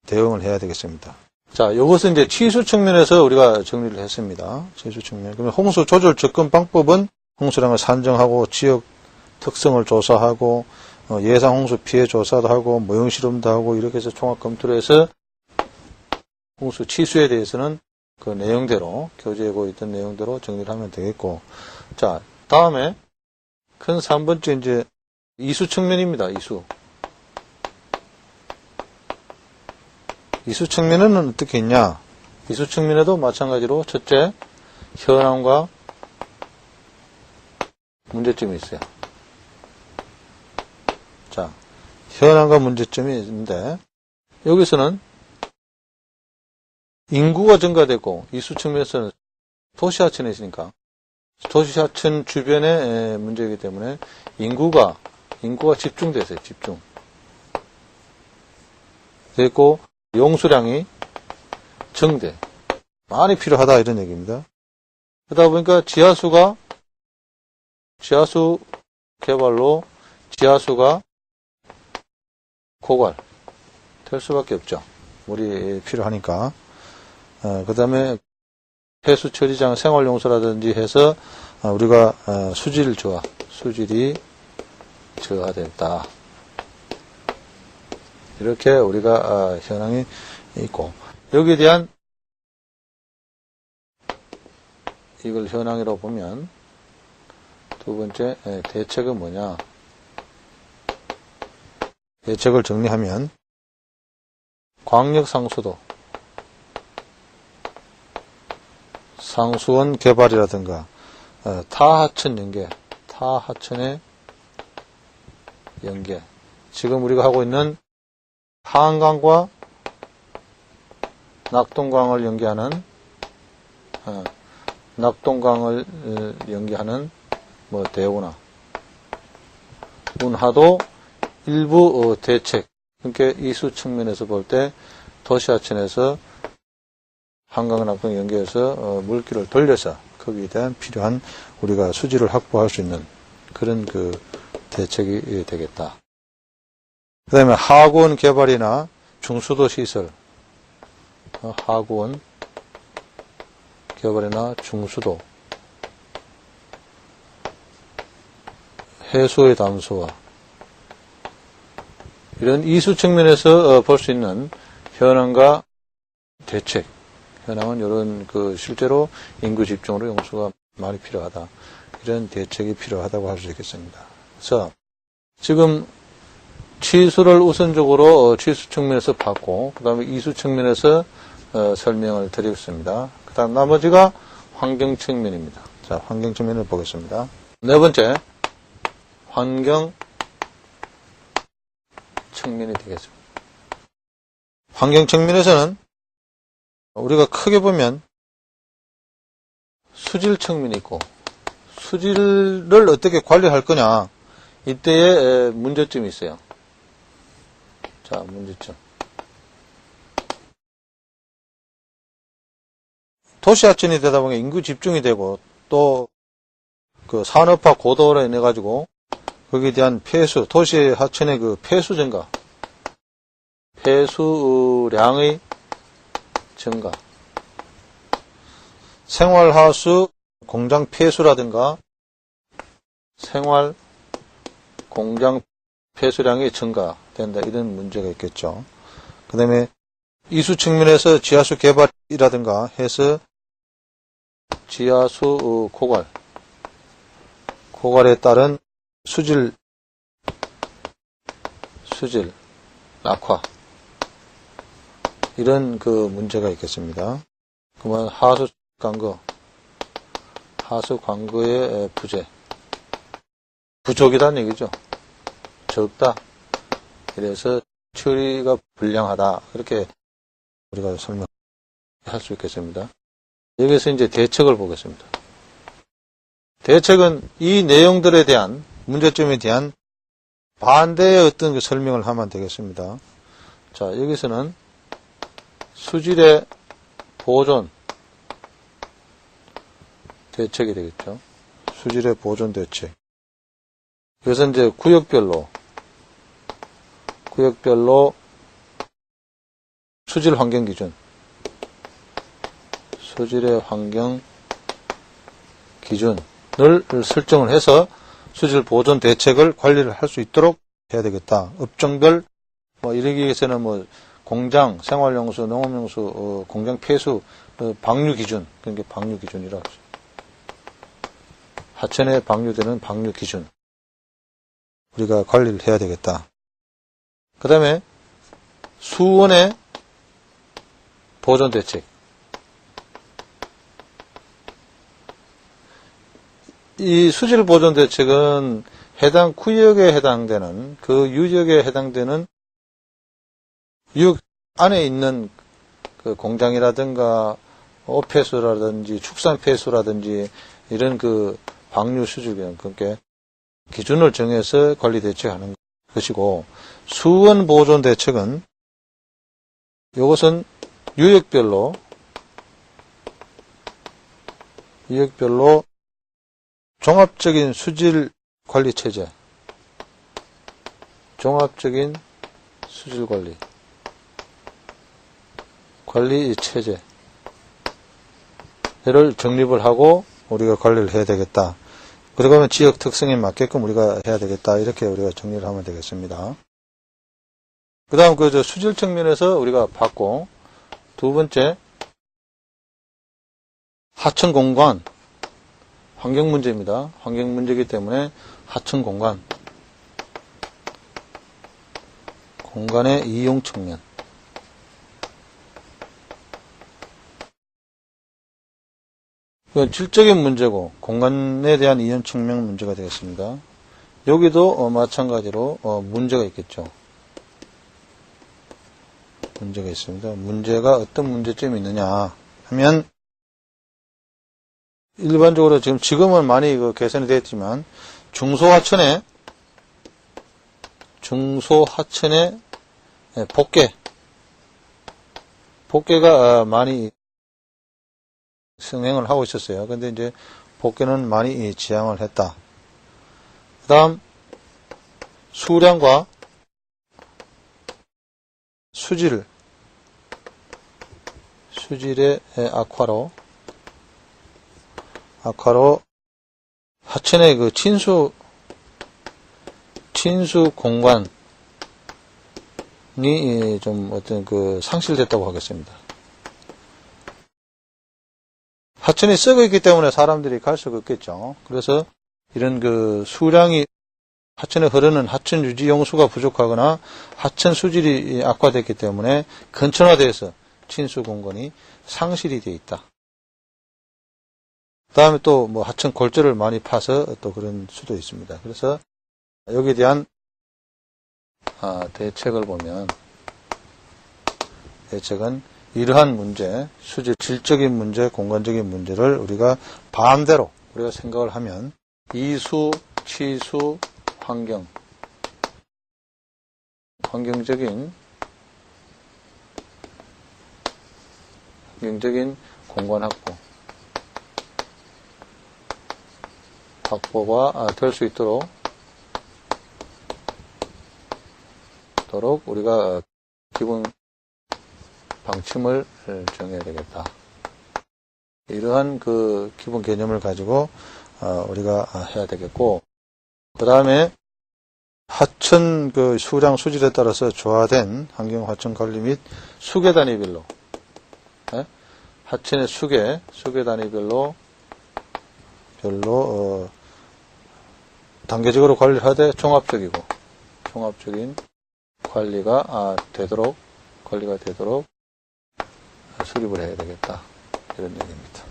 대응을 해야 되겠습니다. 자, 이것은 이제 치수 측면에서 우리가 정리를 했습니다. 치수 측면. 그러면 홍수 조절 접근 방법은 홍수량을 산정하고 지역 특성을 조사하고 예상 홍수 피해 조사도 하고 모형 실험도 하고 이렇게 해서 종합 검토를 해서 홍수 치수에 대해서는 그 내용대로 교재에 있던 내용대로 정리를 하면 되겠고, 자, 다음에 큰 3번째 이제 이수 측면입니다. 이수 측면에는 어떻게 있냐? 이수 측면에도 마찬가지로 첫째, 현황과 문제점이 있어요. 자, 현황과 문제점이 있는데, 여기서는 인구가 증가되고, 이수 측면에서는 도시하천에 있으니까, 도시하천 주변의 문제이기 때문에 인구가 집중돼서요. 그리고 용수량이 증대, 많이 필요하다 이런 얘기입니다. 그러다 보니까 지하수 개발로 지하수가 고갈될 수밖에 없죠. 물이 필요하니까. 그 다음에 폐수 처리장 생활용수라든지 해서 우리가 수질이 저하됐다. 이렇게 우리가 현황이 있고, 여기에 대한 이걸 현황이라고 보면 두 번째 대책은 뭐냐? 대책을 정리하면 광역 상수도, 상수원 개발이라든가 타하천 연계, 타하천의 연계, 지금 우리가 하고 있는 한강과 낙동강을 연계하는 낙동강을 연계하는 뭐 대우나 운하도 일부 대책, 그러니까 이수 측면에서 볼 때 도시하천에서 한강 낙동 연계해서 물길을 돌려서 거기에 대한 필요한 우리가 수지를 확보할 수 있는 그런 그 대책이 되겠다. 그 다음에 하구원 개발이나 중수도 시설, 하구원 개발이나 중수도, 해수의 담소화, 이런 이수 측면에서 볼 수 있는 현황과 대책, 현황은 이런 그 실제로 인구 집중으로 용수가 많이 필요하다. 이런 대책이 필요하다고 할 수 있겠습니다. 그래서 지금 치수를 우선적으로 치수 측면에서 봤고, 그 다음에 이수 측면에서 설명을 드리겠습니다. 그 다음 나머지가 환경 측면입니다. 자, 환경 측면을 보겠습니다. 네 번째, 환경 측면이 되겠습니다. 환경 측면에서는 우리가 크게 보면 수질 측면이 있고, 수질을 어떻게 관리할 거냐, 이때에 문제점이 있어요. 자, 문제점. 도시하천이 되다 보니 인구 집중이 되고, 또 그 산업화 고도로 인해 가지고 거기에 대한 폐수, 도시하천의 그 폐수 증가, 폐수량의 증가, 생활하수 공장 폐수라든가 생활 공장 폐수량이 증가된다, 이런 문제가 있겠죠. 그 다음에 이수 측면에서 지하수 개발이라든가 해서 지하수 고갈에 따른 수질 낙화, 이런 그 문제가 있겠습니다. 그러면 하수 관거의 부족이라는 얘기죠. 적다. 그래서 처리가 불량하다. 이렇게 우리가 설명할 수 있겠습니다. 여기서 이제 대책을 보겠습니다. 대책은 이 내용들에 대한 문제점에 대한 반대의 어떤 그 설명을 하면 되겠습니다. 자, 여기서는 수질의 보존 대책이 되겠죠. 수질의 보존 대책. 그래서 이제 구역별로 수질 환경 기준, 수질의 환경 기준을 설정을 해서 수질 보존 대책을 관리를 할 수 있도록 해야 되겠다. 업종별, 이러기 위해서는 공장, 생활용수, 농업용수, 공장 폐수, 방류 기준, 그러니까 방류 기준이라고 하죠. 하천에 방류되는 방류 기준, 우리가 관리를 해야 되겠다. 그 다음에 수원의 보존 대책. 이 수질 보존 대책은 해당 구역에 해당되는, 그 유역에 해당되는 유역 안에 있는 그 공장이라든가 폐수라든지 축산 폐수라든지 이런 그 방류 수질, 그러니까 기준을 정해서 관리 대책하는 것이고, 수원 보존 대책은 이것은 유역별로 종합적인 수질 관리 체제, 종합적인 수질 관리 체제를 정립을 하고 우리가 관리를 해야 되겠다. 그러면 지역 특성에 맞게끔 우리가 해야 되겠다. 이렇게 우리가 정리를 하면 되겠습니다. 그 다음 수질 측면에서 우리가 봤고, 두 번째, 하천 공간, 환경 문제입니다. 환경 문제이기 때문에 하천 공간. 공간의 이용 측면. 이건 질적인 문제고 공간에 대한 이용 측면 문제가 되겠습니다. 여기도 마찬가지로 문제가 있겠죠. 문제가 있습니다. 문제가 어떤 문제점이 있느냐 하면 일반적으로 지금은 많이 개선이 됐지만 중소하천의 복개가 많이 승행을 하고 있었어요. 근데 이제 복개는 많이 지양을 했다. 그 다음 수량과 수질의 악화로 하천의 그 친수 공간이 좀 어떤 상실됐다고 하겠습니다. 하천이 썩어 있기 때문에 사람들이 갈 수가 없겠죠. 그래서 이런 수량이 하천에 흐르는 하천 유지 용수가 부족하거나 하천 수질이 악화됐기 때문에 건천화돼서 친수 공간이 상실이 되어 있다. 그 다음에 또 하천 골조를 많이 파서 또 그런 수도 있습니다. 그래서 여기에 대한 대책을 보면 대책은 이러한 문제, 수질, 질적인 문제, 공간적인 문제를 우리가 반대로 우리가 생각을 하면 이수, 치수, 환경적인 공간 확보가 될 수 있도록 우리가 기본 방침을 정해야 되겠다. 이러한 기본 개념을 가지고 우리가 해야 되겠고, 그 다음에 하천 수량 수질에 따라서 조화된 환경 하천 관리 및 수계 단위별로 하천의 수계 단위별로 단계적으로 관리를 하되 종합적인 관리가 되도록 수립을 해야 되겠다. 이런 얘기입니다.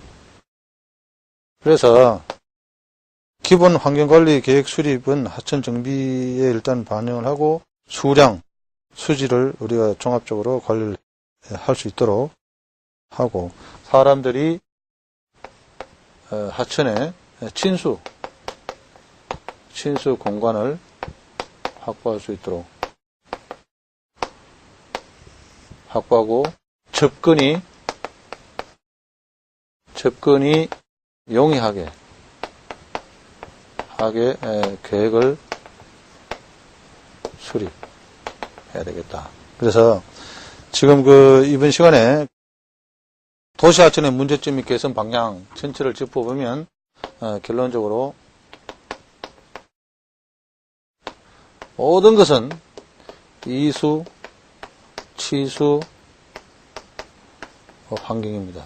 그래서 기본 환경관리 계획 수립은 하천 정비에 일단 반영을 하고 수량, 수질을 우리가 종합적으로 관리를 할 수 있도록 하고 사람들이 하천의 친수 공간을 확보할 수 있도록 확보하고 접근이 용이하게 계획을 수립해야 되겠다. 그래서 지금 이번 시간에 도시하천의 문제점 및 개선 방향 전체를 짚어보면 결론적으로 모든 것은 이수, 치수, 환경입니다.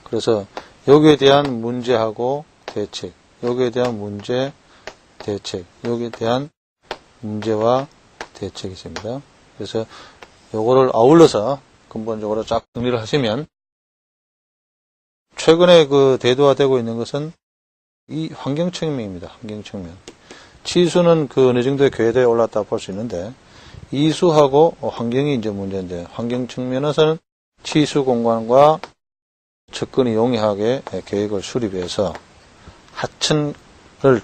그래서 여기에 대한 문제하고 대책, 여기에 대한 문제, 대책, 여기에 대한 문제와 대책이 있습니다. 그래서 요거를 아울러서 근본적으로 쫙 정리를 하시면 최근에 대두화되고 있는 것은 이 환경 측면입니다. 환경 측면. 치수는 어느 정도의 궤도에 올랐다 볼 수 있는데 이수하고 환경이 이제 문제인데 환경 측면에서는 치수 공간과 접근이 용이하게 계획을 수립해서 하천을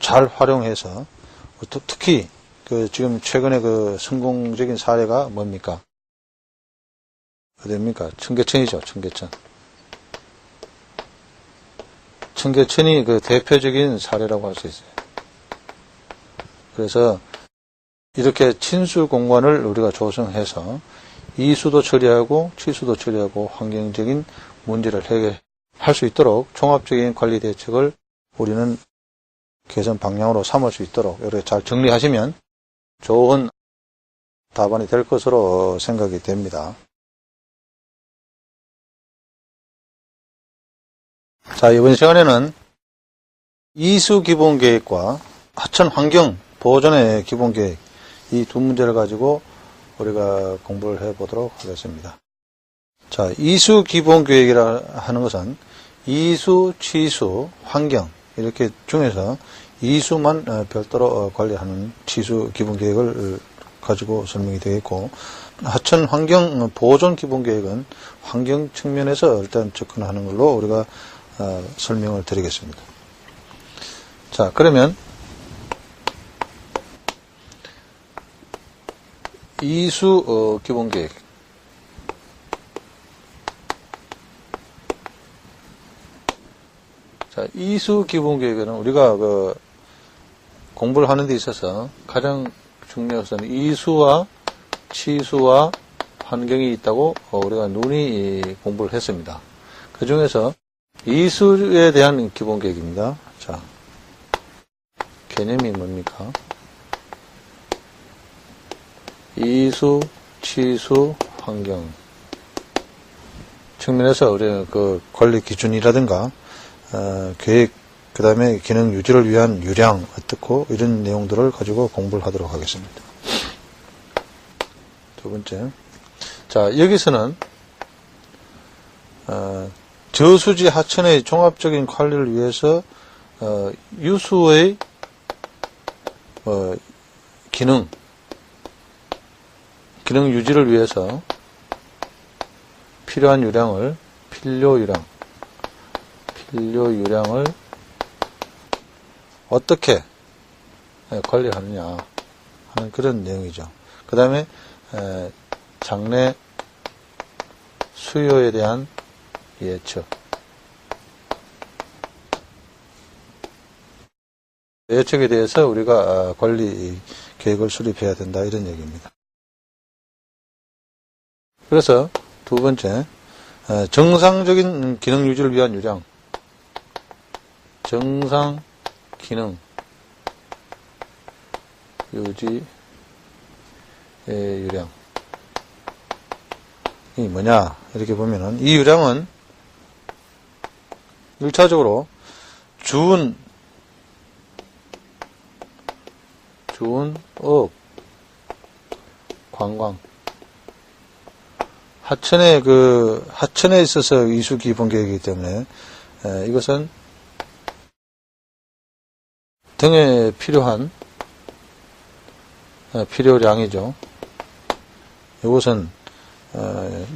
잘 활용해서 특히 지금 최근에 성공적인 사례가 뭡니까? 어디입니까? 청계천이죠. 청계천이 대표적인 사례라고 할 수 있어요. 그래서 이렇게 친수 공간을 우리가 조성해서 이수도 처리하고 치수도 처리하고 환경적인 문제를 해결할 수 있도록 종합적인 관리 대책을 우리는 개선 방향으로 삼을 수 있도록 이렇게 잘 정리하시면 좋은 답안이 될 것으로 생각이 됩니다. 자, 이번 시간에는 이수 기본계획과 하천 환경 보존의 기본계획 이 두 문제를 가지고 우리가 공부를 해 보도록 하겠습니다. 자, 이수 기본 계획이라 하는 것은 이수, 치수, 환경 이렇게 중에서 이수만 별도로 관리하는 치수 기본 계획을 가지고 설명이 되겠고, 하천 환경 보존 기본 계획은 환경 측면에서 일단 접근하는 걸로 우리가 설명을 드리겠습니다. 자, 그러면 이수 기본 계획. 자, 이수 기본 계획은 우리가 공부를 하는 데 있어서 가장 중요한 것은 이수와 치수와 환경이 있다고 우리가 누이 공부를 했습니다. 그 중에서 이수에 대한 기본 계획입니다. 자, 개념이 뭡니까? 이수, 치수, 환경 측면에서 우리가 그 관리 기준이라든가 계획, 그 다음에 기능 유지를 위한 유량 어떻고 이런 내용들을 가지고 공부를 하도록 하겠습니다. 두 번째, 자, 여기서는 저수지 하천의 종합적인 관리를 위해서 유수의 기능 유지를 위해서 필요한 유량을 필요 유량을 어떻게 관리하느냐 하는 그런 내용이죠. 그 다음에 장래 수요에 대한 예측. 예측에 대해서 우리가 관리 계획을 수립해야 된다 이런 얘기입니다. 그래서 두 번째, 정상적인 기능 유지를 위한 유량. 정상 기능 유지의 유량. 이 뭐냐? 이렇게 보면은, 이 유량은 1차적으로 주운 업, 관광. 하천에 있어서 이수 기본 계획이기 때문에, 이것은 등에 필요한 필요량이죠. 이것은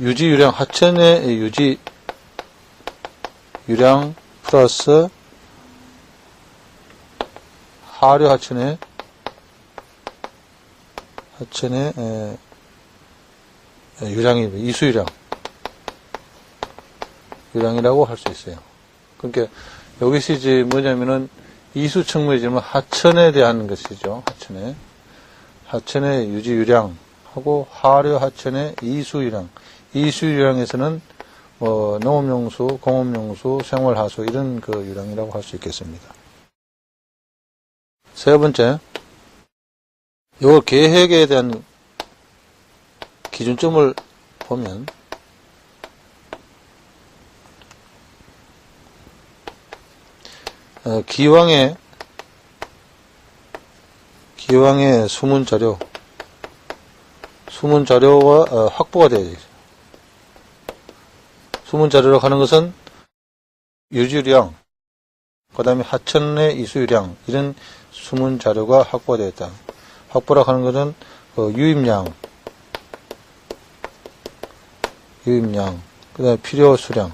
유지 유량, 하천의 유지 유량 플러스 하류 하천의 유량이 이수 유량이라고 할 수 있어요. 그러니까 여기서 이제 뭐냐면은 이수 측면이지만 하천에 대한 것이죠. 하천의 유지 유량하고 하류 하천의 이수 유량. 이수 유량에서는 농업용수, 공업용수, 생활하수 이런 그 유량이라고 할 수 있겠습니다. 세 번째, 요 계획에 대한 기준점을 보면 기왕의 수문 자료와 확보가 되어야 되죠. 수문 자료로 하는 것은 유지유량, 그 다음에 하천의 이수유량 이런 수문 자료가 확보가 되었다. 확보라 하는 것은 유입량, 그 다음에 필요 수량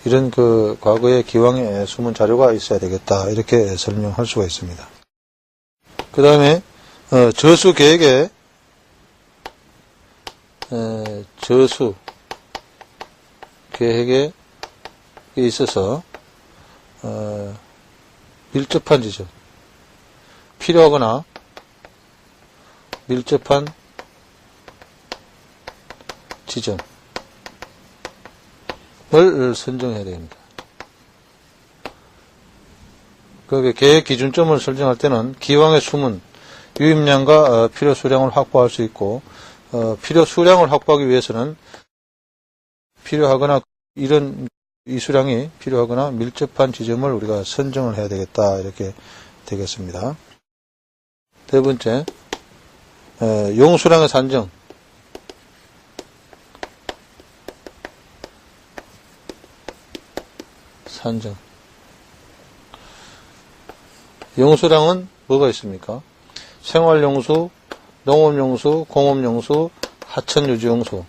이런 과거의 기왕의 수문 자료가 있어야 되겠다 이렇게 설명할 수가 있습니다. 그 다음에 저수 계획에 저수 계획에 있어서 밀접한 지점, 필요하거나 밀접한 지점을 선정해야 됩니다. 그 계획 기준점을 설정할 때는 기왕의 수문, 유입량과 필요 수량을 확보할 수 있고, 필요 수량을 확보하기 위해서는 필요하거나 이런 이 수량이 필요하거나 밀접한 지점을 우리가 선정을 해야 되겠다 이렇게 되겠습니다. 네 번째, 용수량의 산정. 용수량은 뭐가 있습니까? 생활용수, 농업용수, 공업용수, 하천유지용수.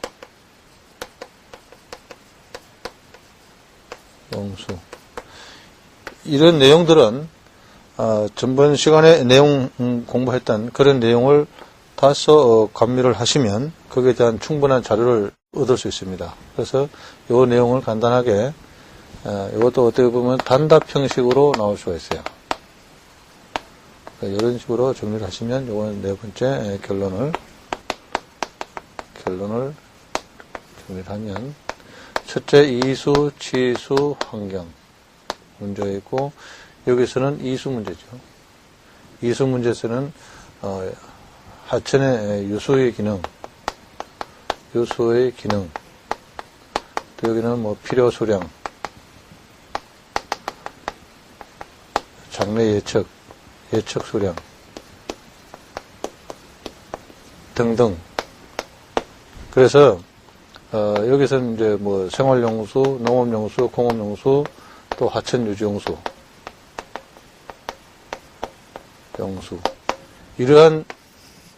이런 내용들은 전번 시간에 내용 공부했던 그런 내용을 다서 감미를 하시면 거기에 대한 충분한 자료를 얻을 수 있습니다. 그래서 이 내용을 간단하게 이것도 어떻게 보면 단답 형식으로 나올 수가 있어요. 이런 식으로 정리를 하시면 이건 네 번째 결론을 정리를 하면 첫째 이수, 치수, 환경 문제가 있고 여기서는 이수 문제죠. 이수 문제에서는 하천의 유수의 기능 또 여기는 뭐 필요 수량, 장래 예측 수량 등등. 그래서 여기서는 이제 뭐 생활용수, 농업용수, 공업용수, 또 하천유지용수, 이러한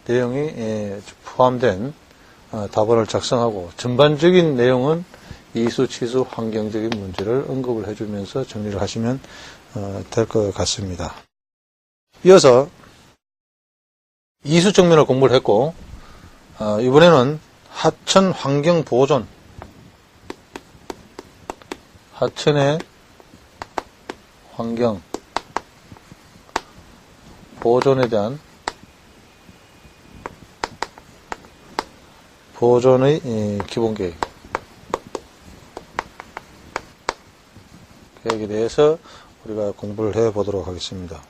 내용이 포함된 답안을 작성하고 전반적인 내용은 이수, 치수, 환경적인 문제를 언급을 해주면서 정리를 하시면 될 것 같습니다. 이어서 이수 측면을 공부를 했고 이번에는 하천 환경 보존, 하천의 환경 보존에 대한 보존의 기본 계획에 대해서 우리가 공부를 해 보도록 하겠습니다.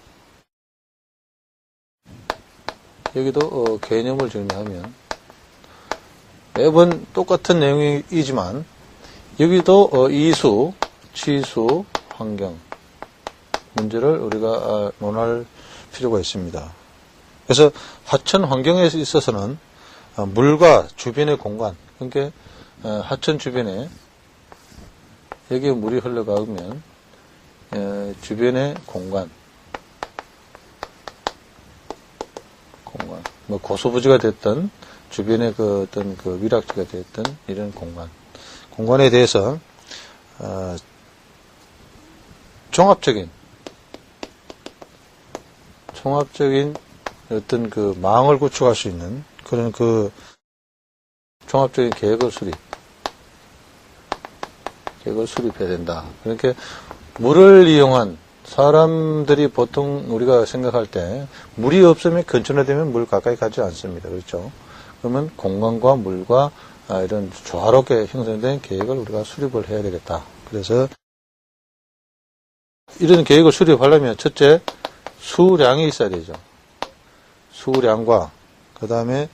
여기도 개념을 정리하면 매번 똑같은 내용이지만 여기도 이수, 치수, 환경 문제를 우리가 논할 필요가 있습니다. 그래서 하천 환경에 있어서는 물과 주변의 공간, 그러니까 하천 주변에 여기에 물이 흘러가면 주변의 공간, 뭐 고수부지가 됐든 주변의 그 어떤 그 위락지가 됐든 이런 공간에 대해서 종합적인 어떤 그 망을 구축할 수 있는 그런 그 종합적인 계획을 수립해야 된다. 그러니까 물을 이용한 사람들이 보통 우리가 생각할 때 물이 없으면 근처되면 물 가까이 가지 않습니다. 그렇죠? 그러면 공간과 물과 이런 조화롭게 형성된 계획을 우리가 수립을 해야 되겠다. 그래서 이런 계획을 수립하려면 첫째 수량이 있어야 되죠. 수량과 그 다음에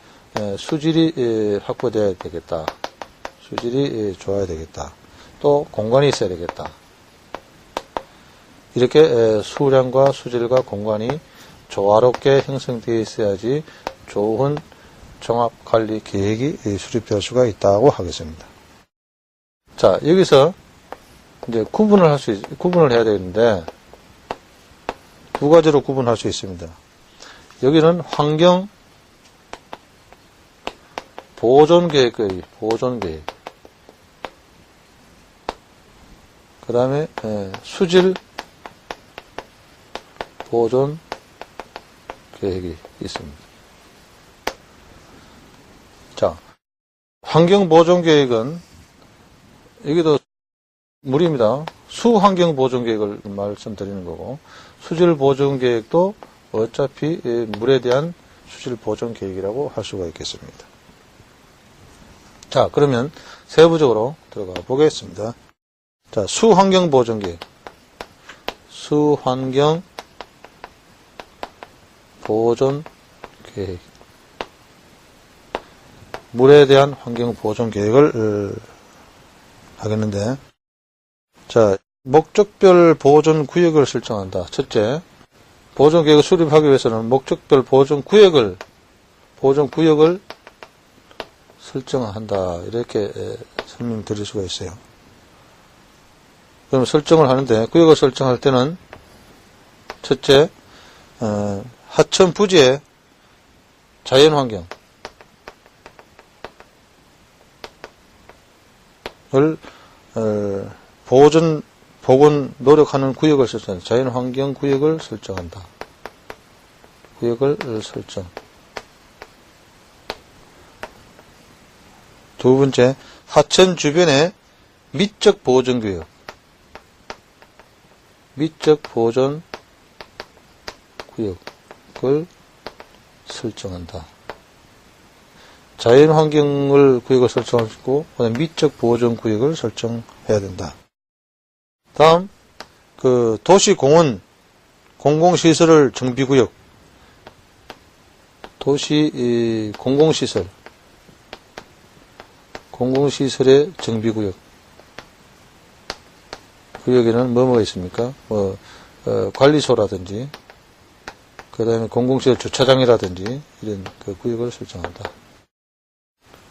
수질이 확보되어야 되겠다. 수질이 좋아야 되겠다. 또 공간이 있어야 되겠다. 이렇게 수량과 수질과 공간이 조화롭게 형성되어 있어야지 좋은 종합관리 계획이 수립될 수가 있다고 하겠습니다. 자, 여기서 이제 구분을 해야 되는데 두 가지로 구분할 수 있습니다. 여기는 환경 보존 계획의 보존 계획. 그 다음에 수질 보존 계획이 있습니다. 자, 환경 보존 계획은 여기도 물입니다. 수환경 보존 계획을 말씀드리는 거고 수질 보존 계획도 어차피 물에 대한 수질 보존 계획이라고 할 수가 있겠습니다. 자, 그러면 세부적으로 들어가 보겠습니다. 자, 수환경 보존 계획. 수환경 보존 계획. 물에 대한 환경 보존 계획을 하겠는데, 자, 목적별 보존 구역을 설정한다. 첫째, 보존계획을 수립하기 위해서는 목적별 보존구역을 설정한다. 이렇게 설명드릴 수가 있어요. 그럼 설정을 하는데, 구역을 설정할 때는, 첫째, 하천 부지의 자연환경을 복원 노력하는 구역을 설정한다. 자연환경 구역을 설정한다. 구역을 설정. 두 번째, 하천 주변의 미적 보존구역. 미적 보존 구역을 설정한다. 자연환경을 구역을 설정하고, 미적 보존 구역을 설정해야 된다. 다음, 도시공원, 공공시설을 정비구역. 도시, 공공시설의 정비구역. 구역에는 뭐가 있습니까? 관리소라든지, 그 다음에 공공시설 주차장이라든지, 이런 그 구역을 설정한다.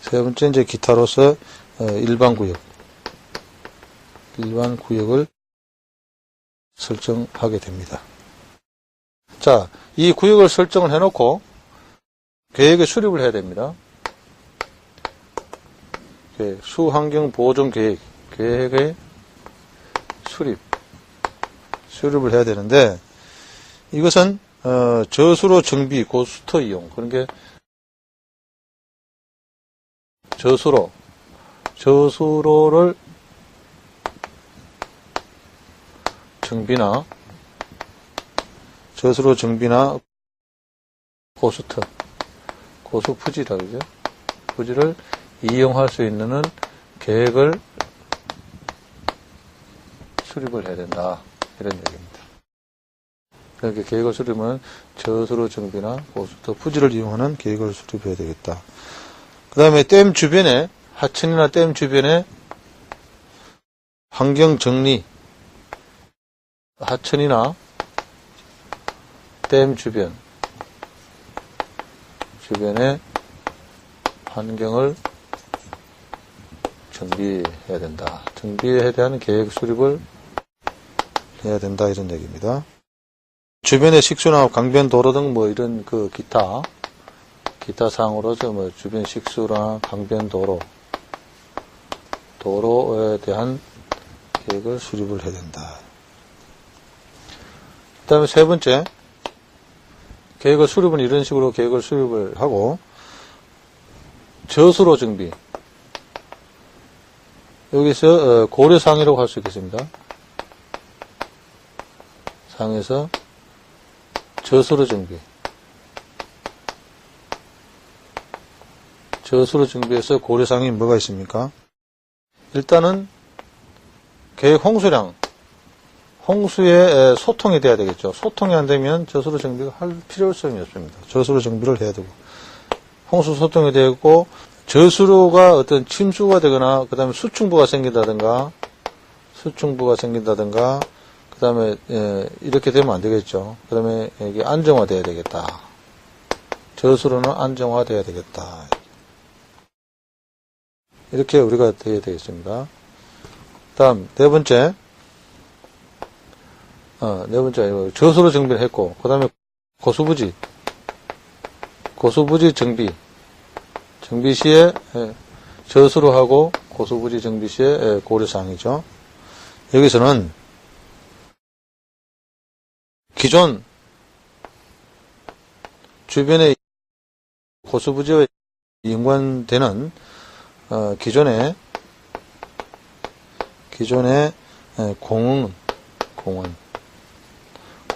세 번째, 이제 기타로서, 일반 구역을 설정하게 됩니다. 자, 이 구역을 설정을 해놓고, 계획에 수립을 해야 됩니다. 수환경 보존 계획의 수립을 해야 되는데, 이것은, 저수로 정비, 고스터 이용. 그런 게, 저수로를 정비나, 고수부지다, 그죠? 부지를 이용할 수 있는 계획을 수립을 해야 된다. 이런 얘기입니다. 그러니까 계획을 수립은 저수로 정비나 고수터 부지를 이용하는 계획을 수립해야 되겠다. 그 다음에 댐 주변에, 하천이나 댐 주변에 환경 정리, 하천이나 댐 주변에 환경을 정비해야 된다. 정비에 대한 계획 수립을 해야 된다. 이런 얘기입니다. 주변의 식수나 강변 도로 등 이런 기타 사항으로서 주변 식수나 강변 도로에 대한 계획을 수립을 해야 된다. 그 다음에 세 번째, 계획을 수립은 이런 식으로 계획을 수립을 하고, 저수로 정비. 여기서 고려사항이라고 할 수 있겠습니다. 상에서 저수로 정비에서 고려사항이 뭐가 있습니까? 일단은 계획 홍수의 소통이 돼야 되겠죠. 소통이 안 되면 저수로 정비가 할 필요성이 없습니다. 저수로 정비를 해야 되고, 홍수 소통이 되고, 저수로가 어떤 침수가 되거나, 그 다음에 수충부가 생긴다든가, 그 다음에, 이렇게 되면 안 되겠죠. 그 다음에, 이게 안정화돼야 되겠다. 저수로는 안정화돼야 되겠다. 이렇게 우리가 돼야 되겠습니다. 다음, 네 번째, 저수로 정비를 했고, 그 다음에 고수부지 정비 시에 저수로 하고 고수부지 정비 시에 고려사항이죠. 여기서는 기존 주변의 고수부지와 연관되는 기존의 공원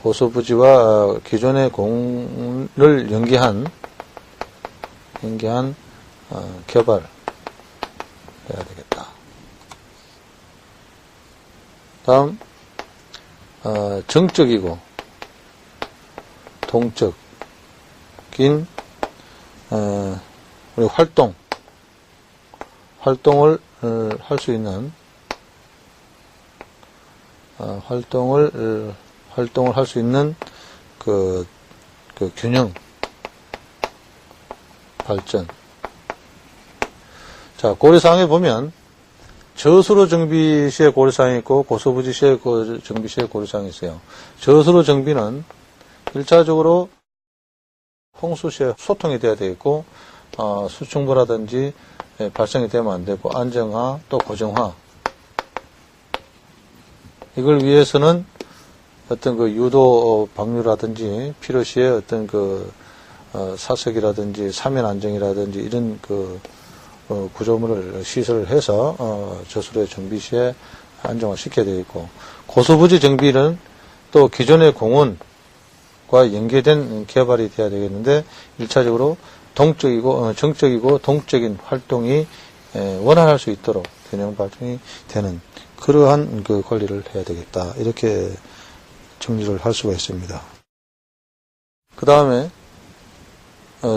고수부지와 기존의 공원을 연계한 개발해야 되겠다. 다음, 정적이고 동적인 우리 활동을 할 수 있는 활동을 할 수 있는 그 균형, 발전. 자, 고려사항에 보면, 저수로 정비 시에 고려사항이 있고, 고소부지 시에 정비 시에 고려사항이 있어요. 저수로 정비는 1차적으로 홍수 시에 소통이 돼야 되겠고, 수충부라든지 발생이 되면 안 되고, 안정화, 또 고정화. 이걸 위해서는 어떤 그 유도 방류라든지, 필요시에 어떤 사석이라든지, 사면 안정이라든지, 이런 구조물을 시설을 해서 저수로의 정비 시에 안정화 시켜야 되겠고, 고소부지 정비는 또 기존의 공원과 연계된 개발이 돼야 되겠는데, 1차적으로 정적이고 동적인 활동이 원활할 수 있도록 균형 발전이 되는 그러한 관리를 해야 되겠다. 이렇게 정리를 할 수가 있습니다. 그 다음에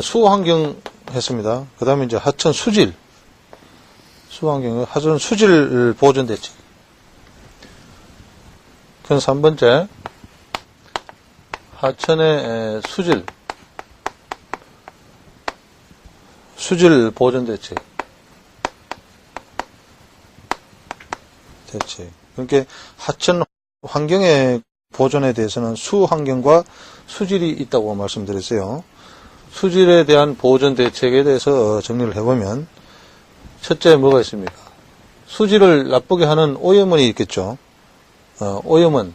수환경 했습니다. 그 다음에 이제 하천 수질. 수환경, 하천 수질 보존 대책. 그건 3번째. 하천의 수질 보존 대책. 그러니까 하천 환경의 보존에 대해서는 수환경과 수질이 있다고 말씀드렸어요. 수질에 대한 보존 대책에 대해서 정리를 해보면, 첫째 뭐가 있습니까? 수질을 나쁘게 하는 오염원이 있겠죠. 오염원이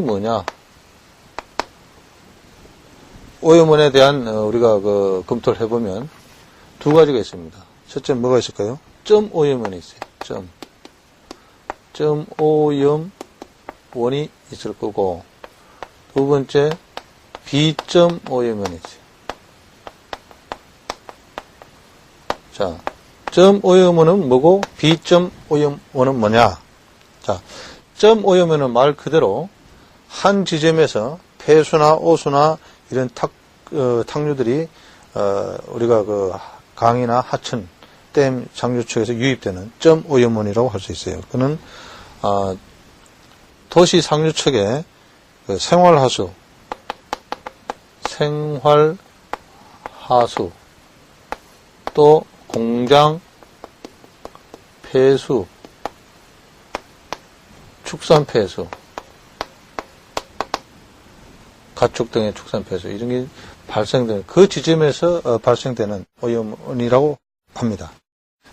뭐냐? 오염원에 대한 우리가 검토를 해보면 두 가지가 있습니다. 첫째 뭐가 있을까요? 점 오염원이 있어요. 점 오염원이 있을 거고, 두 번째 비점 오염원이 있어요. 자, 점 오염원은 뭐고 비점 오염원은 뭐냐? 자, 점 오염원은 말 그대로 한 지점에서 폐수나 오수나 이런 탁류들이 우리가 강이나 하천, 댐 상류축에서 유입되는 점 오염원이라고 할 수 있어요. 그는 도시 상류축의 생활하수, 또 공장, 폐수, 축산 폐수, 가축 등의 축산 폐수, 이런 게 발생되는, 그 지점에서 발생되는 오염원이라고 합니다.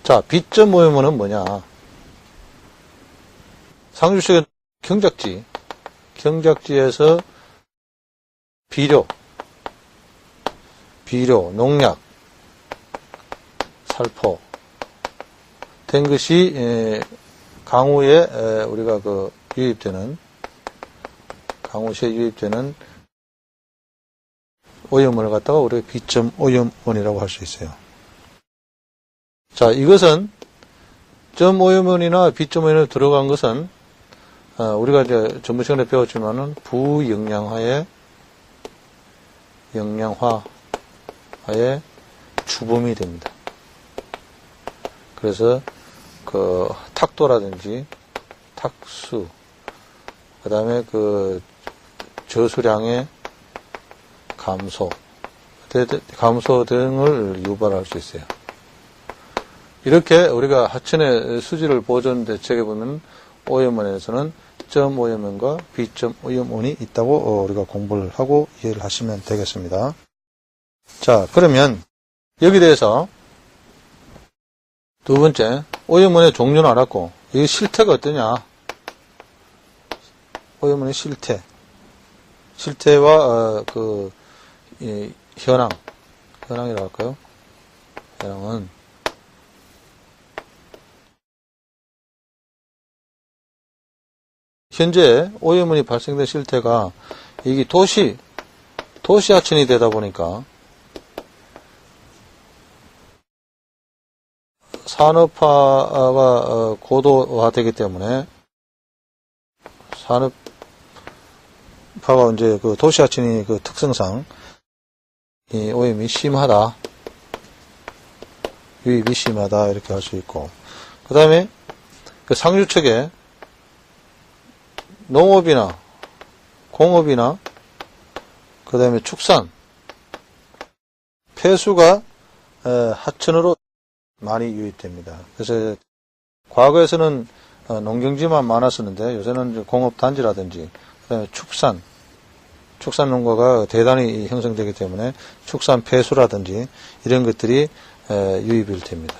자, 비점 오염원은 뭐냐? 상류축의 경작지에서 비료, 농약, 살포 된 것이 강우에 우리가 강우시에 유입되는 오염원을 갖다가 우리가 비점 오염원이라고 할 수 있어요. 자, 이것은 점 오염원이나 비점 오염원에 들어간 것은 우리가 이제 전문 시간에 배웠지만은 부영양화의 주범이 됩니다. 그래서 탁도라든지 탁수, 그 다음에 저수량의 감소 등을 유발할 수 있어요. 이렇게 우리가 하천의 수질을 보존 대책에 보면 오염원에서는 점 오염원과 비점 오염원이 있다고 우리가 공부를 하고 이해를 하시면 되겠습니다. 자, 그러면 여기 대해서 두 번째, 오염원의 종류는 알았고, 이 실태가 어떠냐? 오염원의 실태와 현황이라고 할까요? 현황은 현재 오염원이 발생된 실태가 이게 도시 하천이 되다 보니까 산업화가 고도화되기 때문에 산업화가 이제 도시 하천이 특성상 이 오염이 심하다, 유입이 심하다 이렇게 할 수 있고, 그 다음에 상류측에 농업이나 공업이나 그 다음에 축산, 폐수가 하천으로 많이 유입됩니다. 그래서 과거에서는 농경지만 많았었는데 요새는 공업단지라든지 그다음에 축산 농가가 대단히 형성되기 때문에 축산 폐수라든지 이런 것들이 유입이 됩니다.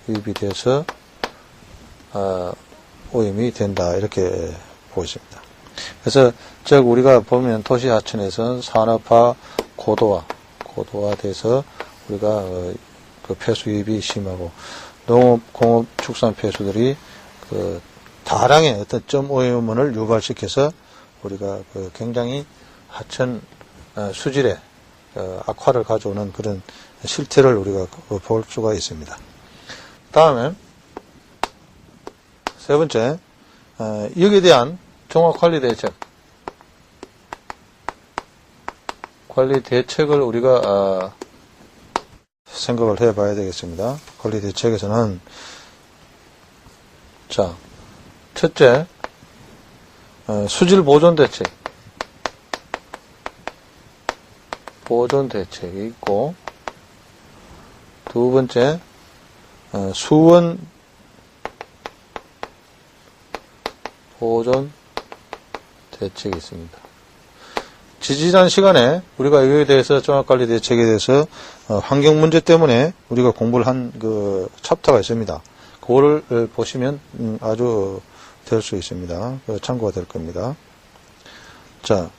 유입이 돼서 오염이 된다 이렇게 보고 있습니다. 그래서 즉 우리가 보면 도시 하천에서 산업화 고도화돼서 우리가 그 폐수 유입이 심하고 농업, 공업, 축산 폐수들이 그 다량의 어떤 점 오염을 유발시켜서 우리가 그 굉장히 하천 수질의 악화를 가져오는 그런 실태를 우리가 볼 수가 있습니다. 다음에 세 번째, 여기에 대한 종합관리 대책. 관리 대책을 우리가 생각을 해 봐야 되겠습니다. 관리 대책에서는 자, 첫째, 수질 보존 대책. 보존 대책이 있고, 두 번째, 수원 보존 대책이 있습니다. 지난 시간에 우리가 이거에 대해서 종합관리 대책에 대해서 환경 문제 때문에 우리가 공부를 한 그 챕터가 있습니다. 그거를 보시면 아주 될 수 있습니다. 참고가 될 겁니다. 자,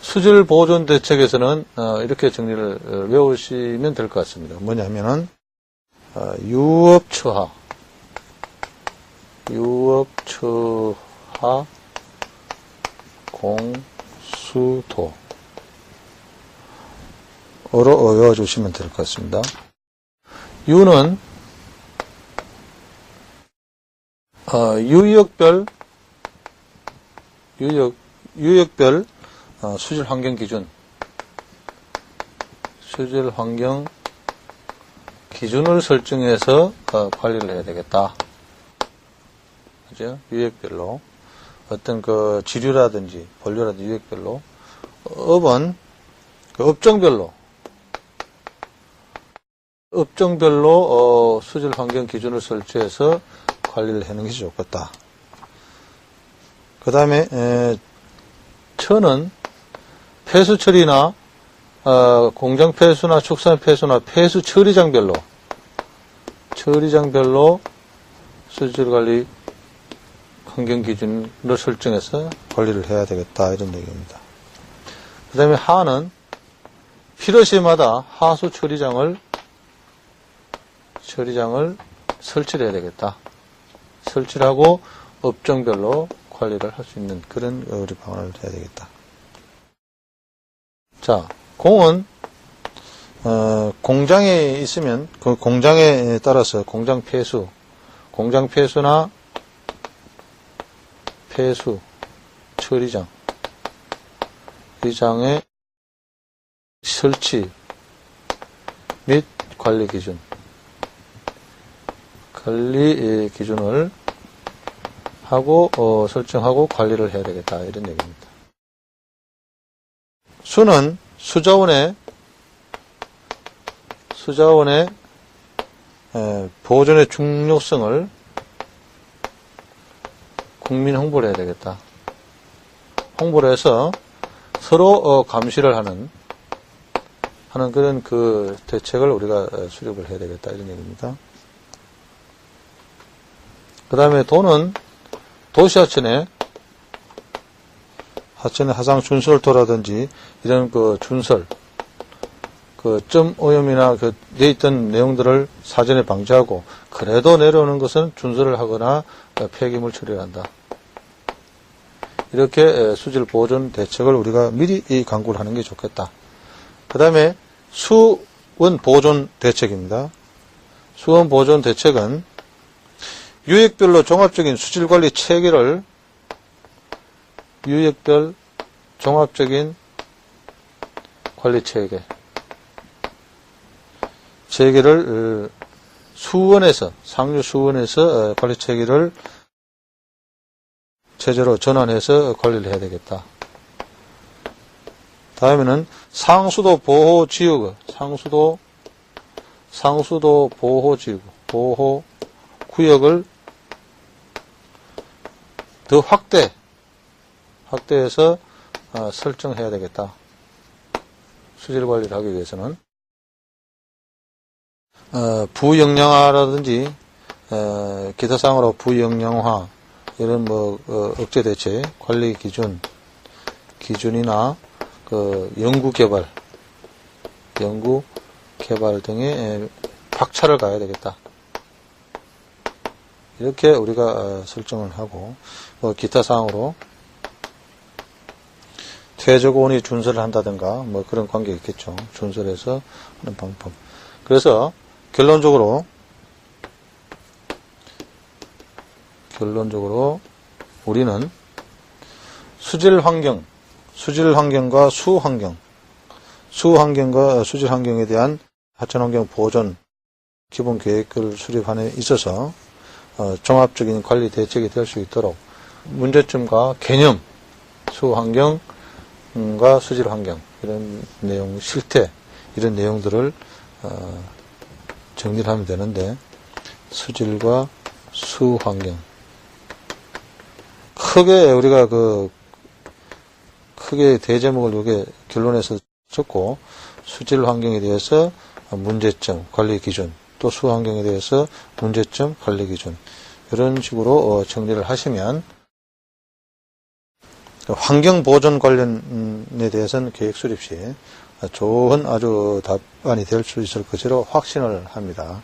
수질 보존 대책에서는 이렇게 정리를 외우시면 될 것 같습니다. 뭐냐면은 유업처하 공수도로 외워주시면 될 것 같습니다. 유는 유역별 수질 환경 기준, 기준을 설정해서 관리를 해야 되겠다. 그죠? 유역별로 어떤 그 지류라든지 본류라든지 유역별로, 업은 그 업종별로 수질 환경 기준을 설치해서 관리를 하는 것이 좋겠다. 그 다음에 처는 폐수 처리나 공장 폐수나 축산 폐수나 폐수 처리장별로 수질 관리 환경 기준을 설정해서 관리를 해야 되겠다 이런 얘기입니다. 그 다음에 하는 필요시마다 하수 처리장을 설치를 해야 되겠다. 설치를 하고 업종별로 관리를 할 수 있는 그런 우리 방안을 해야 되겠다. 자, 공은 공장에 있으면 그 공장에 따라서 공장 폐수나 폐수 처리장의 설치 및 관리 기준을 하고 설정하고 관리를 해야 되겠다 이런 얘기입니다. 수는 수자원의 보존의 중요성을 국민 홍보를 해야 되겠다. 홍보를 해서 서로 감시를 하는 그런 그 대책을 우리가 수립을 해야 되겠다 이런 얘기입니다. 그 다음에 도는 도시하천의 하상 준설도라든지 이런 그 준설, 그 점 오염이나 그 돼 있던 내용들을 사전에 방지하고 그래도 내려오는 것은 준설을 하거나 폐기물 처리를 한다. 이렇게 수질 보존 대책을 우리가 미리 강구를 하는 게 좋겠다. 그 다음에 수원 보존 대책입니다. 수원 보존 대책은 유역별로 종합적인 수질 관리 체계를 유역별 종합적인 관리 체계를 상류 수원에서 관리 체계를 체제로 전환해서 관리를 해야 되겠다. 다음에는 상수도 보호 지역, 상수도 보호 지역, 보호 구역을 더 확대해서 설정해야 되겠다. 수질 관리를 하기 위해서는 부영양화라든지 기타 사항으로 부영양화 이런 억제 대책 관리 기준이나 연구 개발 등에 박차를 가야 되겠다. 이렇게 우리가 설정을 하고 기타 사항으로 퇴적원이 준설을 한다든가 그런 관계가 있겠죠. 준설해서 하는 방법. 그래서 결론적으로 우리는 수질 환경과 수환경과 수질 환경에 대한 하천 환경 보존 기본 계획을 수립함에 있어서 종합적인 관리 대책이 될 수 있도록 문제점과 개념, 수환경과 수질 환경 이런 내용, 실태 이런 내용들을 정리를 하면 되는데 수질과 수환경 크게 우리가 크게 대제목을 요게 결론에서 적고 수질 환경에 대해서 문제점, 관리 기준, 또 수환경에 대해서 문제점, 관리 기준 이런 식으로 정리를 하시면 환경 보존 관련에 대해서는 계획 수립 시 좋은 아주 답안이 될 수 있을 것으로 확신을 합니다.